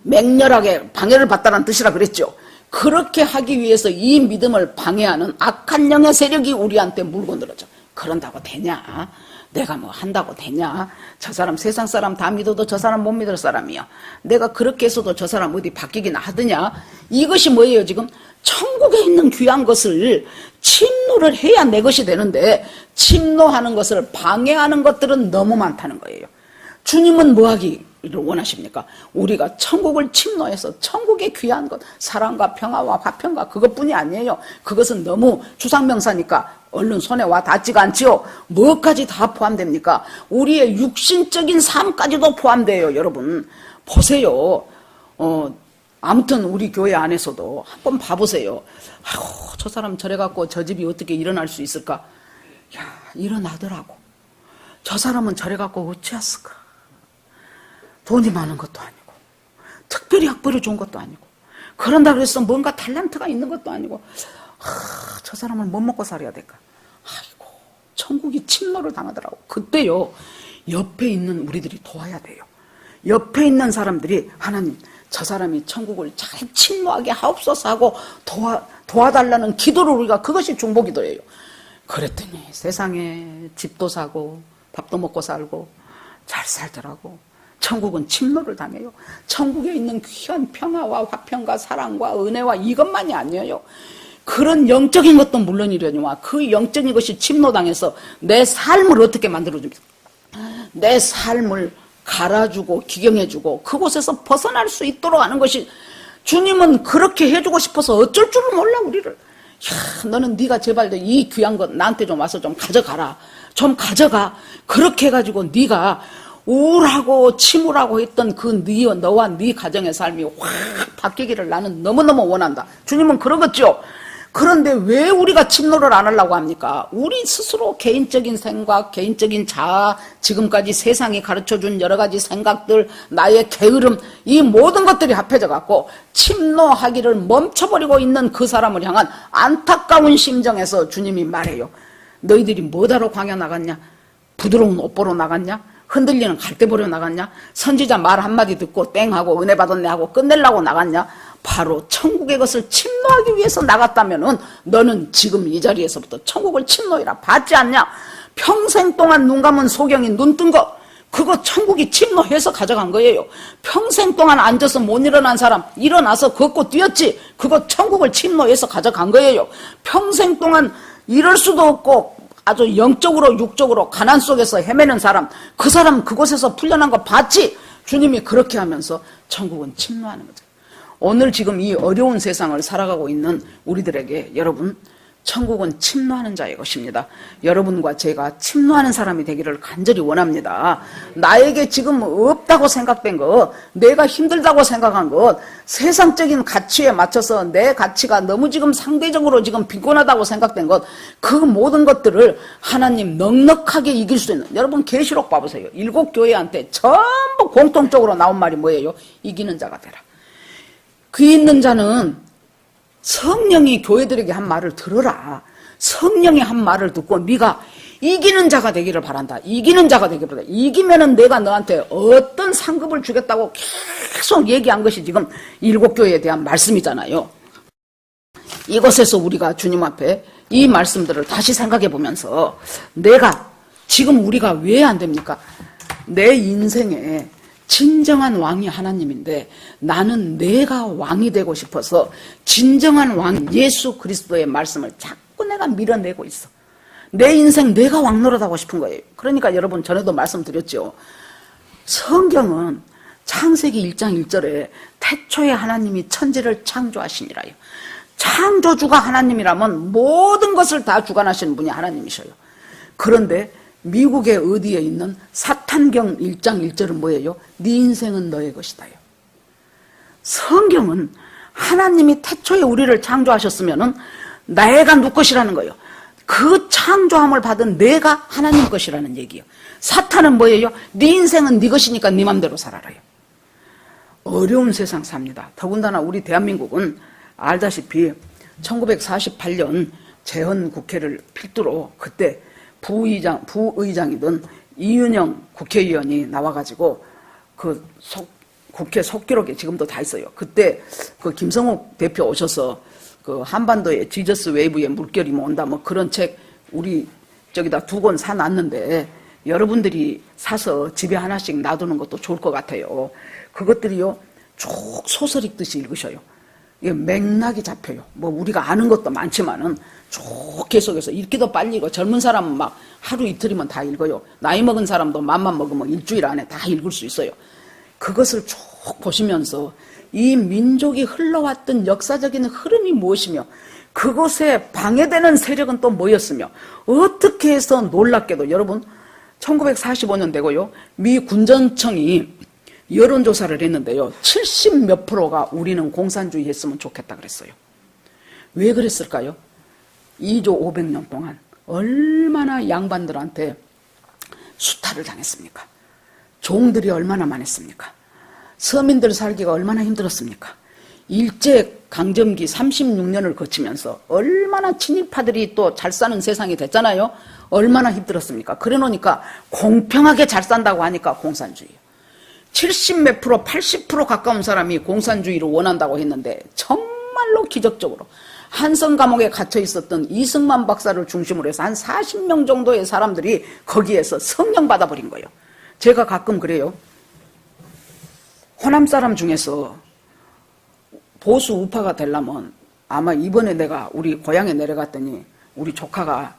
맹렬하게 방해를 받다는 뜻이라 그랬죠. 그렇게 하기 위해서 이 믿음을 방해하는 악한 영의 세력이 우리한테 물고 늘어져. 그런다고 되냐? 내가 뭐 한다고 되냐? 저 사람 세상 사람 다 믿어도 저 사람 못 믿을 사람이야. 내가 그렇게 해서도 저 사람 어디 바뀌기나 하더냐? 이것이 뭐예요 지금? 천국에 있는 귀한 것을 침노를 해야 내 것이 되는데 침노하는 것을 방해하는 것들은 너무 많다는 거예요. 주님은 뭐 하기를 원하십니까? 우리가 천국을 침노해서 천국의 귀한 것, 사랑과 평화와 화평과 그것뿐이 아니에요. 그것은 너무 주상명사니까 얼른 손에 와 닿지가 않지요. 뭐까지 다 포함됩니까? 우리의 육신적인 삶까지도 포함돼요. 여러분 보세요. 아무튼 우리 교회 안에서도 한번 봐보세요. 아이고, 저 사람 저래갖고 저 집이 어떻게 일어날 수 있을까? 야, 일어나더라고. 저 사람은 저래갖고 어찌했을까? 돈이 많은 것도 아니고 특별히 학벌이 좋은 것도 아니고 그런다고 해서 뭔가 탤런트가 있는 것도 아니고 저 사람은 못 먹고 살아야 될까? 아이고, 천국이 침노를 당하더라고. 그때요 옆에 있는 우리들이 도와야 돼요. 옆에 있는 사람들이 하나님 저 사람이 천국을 잘 침노하게 하옵소서 하고 도와달라는 기도를 우리가 그것이 중보기도예요. 그랬더니 세상에 집도 사고 밥도 먹고 살고 잘 살더라고. 천국은 침노를 당해요. 천국에 있는 귀한 평화와 화평과 사랑과 은혜와 이것만이 아니에요. 그런 영적인 것도 물론이려니와 그 영적인 것이 침노당해서 내 삶을 어떻게 만들어줍니까? 내 삶을 갈아주고 기경해주고 그곳에서 벗어날 수 있도록 하는 것이, 주님은 그렇게 해주고 싶어서 어쩔 줄을 몰라 우리를. 야, 너는 네가 제발 이 귀한 것 나한테 좀 와서 좀 가져가라. 좀 가져가. 그렇게 해가지고 네가 우울하고 침울하고 했던 그 너와 네 가정의 삶이 확 바뀌기를 나는 너무너무 원한다. 주님은 그러겠죠. 그런데 왜 우리가 침노를 안 하려고 합니까? 우리 스스로 개인적인 생각, 개인적인 자아, 지금까지 세상이 가르쳐준 여러 가지 생각들, 나의 게으름, 이 모든 것들이 합해져 갖고 침노하기를 멈춰버리고 있는 그 사람을 향한 안타까운 심정에서 주님이 말해요. 너희들이 뭐하러 광야 나갔냐? 부드러운 옷 보러 나갔냐? 흔들리는 갈대 보러 나갔냐? 선지자 말 한마디 듣고 땡하고 은혜 받았네 하고 끝내려고 나갔냐? 바로 천국의 것을 침노하기 위해서 나갔다면은 너는 지금 이 자리에서부터 천국을 침노해라. 받지 않냐? 평생 동안 눈 감은 소경이 눈 뜬 거, 그거 천국이 침노해서 가져간 거예요. 평생 동안 앉아서 못 일어난 사람 일어나서 걷고 뛰었지, 그거 천국을 침노해서 가져간 거예요. 평생 동안 이럴 수도 없고 아주 영적으로 육적으로 가난 속에서 헤매는 사람, 그 사람 그곳에서 풀려난 거 봤지? 주님이 그렇게 하면서 천국은 침노하는 거죠. 오늘 지금 이 어려운 세상을 살아가고 있는 우리들에게 여러분, 천국은 침노하는 자의 것입니다. 여러분과 제가 침노하는 사람이 되기를 간절히 원합니다. 나에게 지금 없다고 생각된 것, 내가 힘들다고 생각한 것, 세상적인 가치에 맞춰서 내 가치가 너무 지금 상대적으로 지금 빈곤하다고 생각된 것, 그 모든 것들을 하나님 넉넉하게 이길 수 있는, 여러분 계시록 봐보세요. 7 교회한테 전부 공통적으로 나온 말이 뭐예요? 이기는 자가 되라. 귀 있는 자는 성령이 교회들에게 한 말을 들어라. 성령이 한 말을 듣고 네가 이기는 자가 되기를 바란다. 이기는 자가 되기를 바란다. 이기면은 내가 너한테 어떤 상급을 주겠다고 계속 얘기한 것이 지금 7 교회에 대한 말씀이잖아요. 이것에서 우리가 주님 앞에 이 말씀들을 다시 생각해 보면서, 내가 지금 우리가 왜 안 됩니까? 내 인생에 진정한 왕이 하나님인데 나는 내가 왕이 되고 싶어서 진정한 왕 예수 그리스도의 말씀을 자꾸 내가 밀어내고 있어. 내 인생 내가 왕 노릇하고 싶은 거예요. 그러니까 여러분, 전에도 말씀드렸죠. 성경은 창세기 1장 1절에 태초에 하나님이 천지를 창조하시니라요. 창조주가 하나님이라면 모든 것을 다 주관하시는 분이 하나님이셔요. 그런데 미국의 어디에 있는 사탄경 1장 1절은 뭐예요? 네 인생은 너의 것이다요. 성경은 하나님이 태초에 우리를 창조하셨으면은 내가 누구 것이라는 거예요. 그 창조함을 받은 내가 하나님 것이라는 얘기예요. 사탄은 뭐예요? 네 인생은 네 것이니까 네 맘대로 살아라요. 어려운 세상 삽니다. 더군다나 우리 대한민국은 알다시피 1948년 재헌국회를 필두로 그때 부의장이던 이윤영 국회의원이 나와가지고 국회 속기록에 지금도 다 있어요. 그때 그 김성욱 대표 오셔서 그 한반도에 지저스 웨이브에 물결이 온다 뭐 그런 책 우리 저기다 2권 사놨는데 여러분들이 사서 집에 하나씩 놔두는 것도 좋을 것 같아요. 그것들이요 쭉 소설 읽듯이 읽으셔요. 이게 맥락이 잡혀요. 뭐 우리가 아는 것도 많지만은 쭉 계속해서 읽기도 빨리 읽어. 젊은 사람은 막 하루 이틀이면 다 읽어요. 나이 먹은 사람도 맘만 먹으면 일주일 안에 다 읽을 수 있어요. 그것을 쭉 보시면서 이 민족이 흘러왔던 역사적인 흐름이 무엇이며 그것에 방해되는 세력은 또 뭐였으며 어떻게 해서 놀랍게도 여러분 1945년 되고요. 미 군전청이 여론조사를 했는데요. 70몇 %가 우리는 공산주의 했으면 좋겠다 그랬어요. 왜 그랬을까요? 2조 500년 동안 얼마나 양반들한테 수탈을 당했습니까? 종들이 얼마나 많았습니까? 서민들 살기가 얼마나 힘들었습니까? 일제강점기 36년을 거치면서 얼마나 친일파들이 또 잘 사는 세상이 됐잖아요. 얼마나 힘들었습니까? 그래 놓으니까 공평하게 잘 산다고 하니까 공산주의. 70몇 %, 80% 가까운 사람이 공산주의를 원한다고 했는데 정말로 기적적으로 한성 감옥에 갇혀 있었던 이승만 박사를 중심으로 해서 한 40명 정도의 사람들이 거기에서 성령 받아버린 거예요. 제가 가끔 그래요. 호남 사람 중에서 보수 우파가 되려면 아마 이번에 내가 우리 고향에 내려갔더니 우리 조카가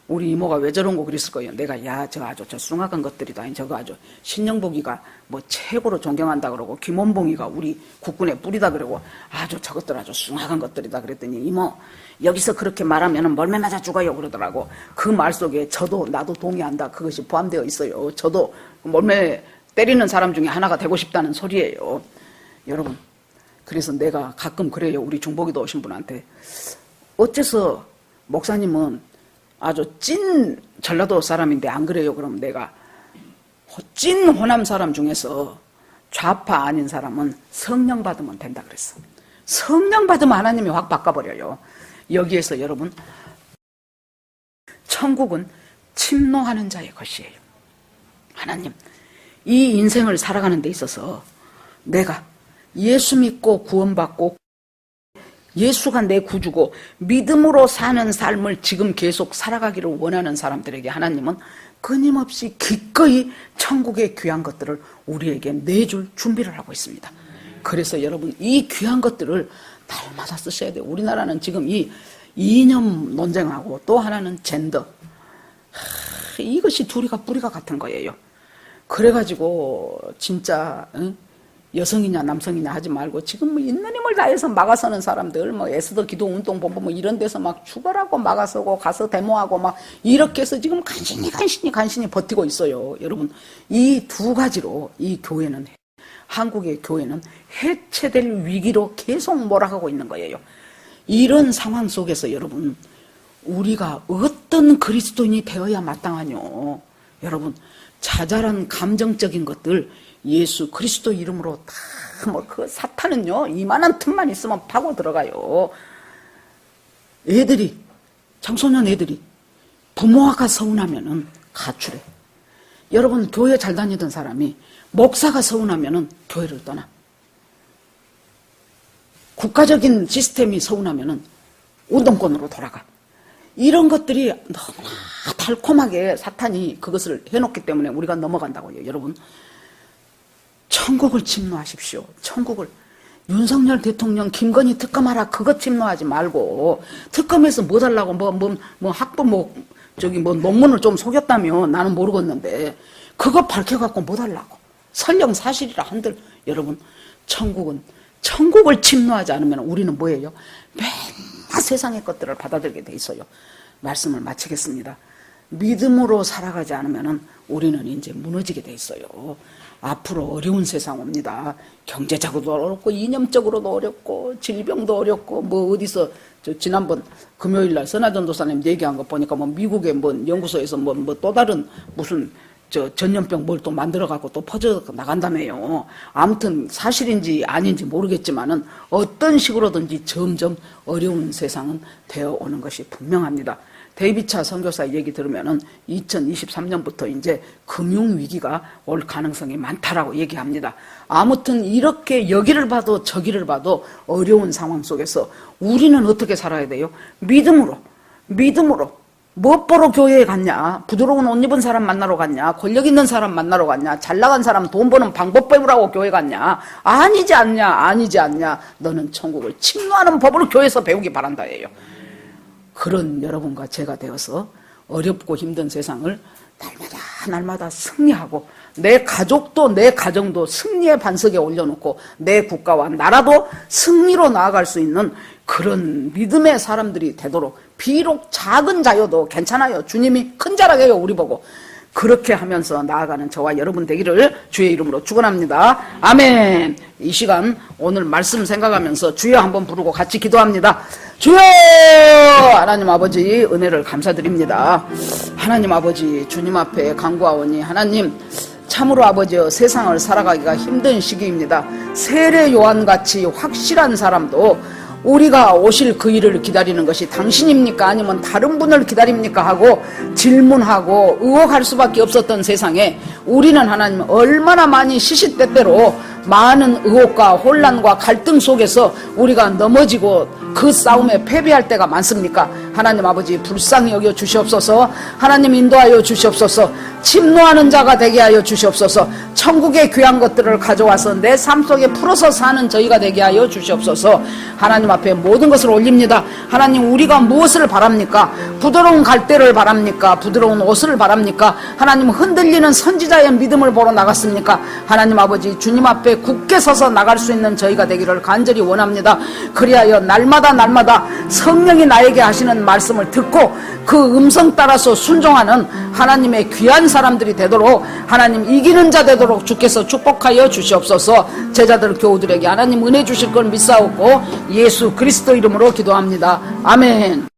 우리 이모가 왜 저런 거 그랬을 거예요. 내가 저 아주 저 숭악한 것들이다. 저거 아주 신영복이가 뭐 최고로 존경한다 그러고 김원봉이가 우리 국군의 뿌리다 그러고 아주 저것들 아주 숭악한 것들이다 그랬더니 이모 여기서 그렇게 말하면 멀매 맞아 죽어요 그러더라고. 그 말 속에 나도 동의한다. 그것이 포함되어 있어요. 저도 멀매 때리는 사람 중에 하나가 되고 싶다는 소리예요. 여러분, 그래서 내가 가끔 그래요. 우리 중복이도 오신 분한테 어째서 목사님은 아주 찐 전라도 사람인데 안 그래요? 그럼 내가 찐 호남 사람 중에서 좌파 아닌 사람은 성령 받으면 된다 그랬어. 성령 받으면 하나님이 확 바꿔버려요. 여기에서 여러분, 천국은 침노하는 자의 것이에요. 하나님, 이 인생을 살아가는 데 있어서 내가 예수 믿고 구원받고 예수가 내 구주고 믿음으로 사는 삶을 지금 계속 살아가기를 원하는 사람들에게 하나님은 끊임없이 기꺼이 천국의 귀한 것들을 우리에게 내줄 준비를 하고 있습니다. 그래서 여러분, 이 귀한 것들을 날마다 쓰셔야 돼요. 우리나라는 지금 이 이념 논쟁하고 또 하나는 젠더, 이것이 둘이가 뿌리가 같은 거예요. 그래가지고 진짜 여성이냐 남성이냐 하지 말고 지금 뭐 있는 힘을 다해서 막아서는 사람들, 뭐 에스더 기도 운동 본부 뭐 이런 데서 막 죽어라고 막아서고 가서 데모하고 막 이렇게 해서 지금 간신히 버티고 있어요. 여러분, 이 두 가지로 이 교회는, 한국의 교회는 해체될 위기로 계속 몰아가고 있는 거예요. 이런 상황 속에서 여러분, 우리가 어떤 그리스도인이 되어야 마땅하뇨? 여러분, 자잘한 감정적인 것들 예수 그리스도 이름으로 다 뭐 그 사탄은요 이만한 틈만 있으면 파고 들어가요. 애들이, 청소년 애들이 부모가 서운하면은 가출해. 여러분, 교회 잘 다니던 사람이 목사가 서운하면은 교회를 떠나. 국가적인 시스템이 서운하면은 운동권으로 돌아가. 이런 것들이 너무나 달콤하게 사탄이 그것을 해놓기 때문에 우리가 넘어간다고요. 여러분, 천국을 침노하십시오. 천국을. 윤석열 대통령 김건희 특검하라 그것 침노하지 말고, 특검에서 뭐 달라고 뭐 학부 저기 논문을 좀 속였다며 나는 모르겠는데 그거 밝혀갖고 뭐 달라고. 설령 사실이라 한들 여러분, 천국을 침노하지 않으면 우리는 뭐예요? 맨날 세상의 것들을 받아들이게 돼 있어요. 말씀을 마치겠습니다. 믿음으로 살아가지 않으면 우리는 이제 무너지게 돼 있어요. 앞으로 어려운 세상 옵니다. 경제적으로도 어렵고 이념적으로도 어렵고 질병도 어렵고 뭐 어디서 지난번 금요일날 선하전도사님 얘기한 거 보니까 뭐 미국의 뭐 연구소에서 뭐 또 다른 무슨 전염병 뭘 또 만들어갖고 또 퍼져 나간다며요. 아무튼 사실인지 아닌지 모르겠지만은 어떤 식으로든지 점점 어려운 세상은 되어 오는 것이 분명합니다. 데이비차 선교사 얘기 들으면은 2023년부터 이제 금융위기가 올 가능성이 많다라고 얘기합니다. 아무튼 이렇게 여기를 봐도 저기를 봐도 어려운 상황 속에서 우리는 어떻게 살아야 돼요? 믿음으로. 뭐 보러 교회에 갔냐? 부드러운 옷 입은 사람 만나러 갔냐? 권력 있는 사람 만나러 갔냐? 잘 나간 사람 돈 버는 방법 배우라고 교회 갔냐? 아니지 않냐? 너는 천국을 침노하는 법을 교회에서 배우기 바란다예요. 그런 여러분과 제가 되어서 어렵고 힘든 세상을 날마다 승리하고 내 가족도 내 가정도 승리의 반석에 올려놓고 내 국가와 나라도 승리로 나아갈 수 있는 그런 믿음의 사람들이 되도록, 비록 작은 자여도 괜찮아요. 주님이 큰 자라게 해요, 우리 보고. 그렇게 하면서 나아가는 저와 여러분 되기를 주의 이름으로 축원합니다. 아멘. 이 시간 오늘 말씀 생각하면서 주여 한번 부르고 같이 기도합니다. 주여! 하나님 아버지 은혜를 감사드립니다. 하나님 아버지 주님 앞에 간구하오니 하나님 참으로 아버지여 세상을 살아가기가 힘든 시기입니다. 세례 요한같이 확실한 사람도 우리가 오실 그 일을 기다리는 것이 당신입니까? 아니면 다른 분을 기다립니까? 하고 질문하고 의혹할 수밖에 없었던 세상에 우리는 하나님 얼마나 많이 시시때때로 많은 의혹과 혼란과 갈등 속에서 우리가 넘어지고 그 싸움에 패배할 때가 많습니까? 하나님 아버지 불쌍히 여겨 주시옵소서. 하나님 인도하여 주시옵소서. 침노하는 자가 되게 하여 주시옵소서. 천국의 귀한 것들을 가져와서 내 삶 속에 풀어서 사는 저희가 되게 하여 주시옵소서. 하나님 앞에 모든 것을 올립니다. 하나님 우리가 무엇을 바랍니까? 부드러운 갈대를 바랍니까? 부드러운 옷을 바랍니까? 하나님 흔들리는 선지자의 믿음을 보러 나갔습니까? 하나님 아버지 주님 앞에 굳게 서서 나갈 수 있는 저희가 되기를 간절히 원합니다. 그리하여 날마다 성령이 나에게 하시는 말씀을 듣고 그 음성 따라서 순종하는 하나님의 귀한 사람들이 되도록 하나님 이기는 자 되도록 주께서 축복하여 주시옵소서. 제자들 교우들에게 하나님 은혜 주실 걸 믿사옵고 예수 그리스도 이름으로 기도합니다. 아멘.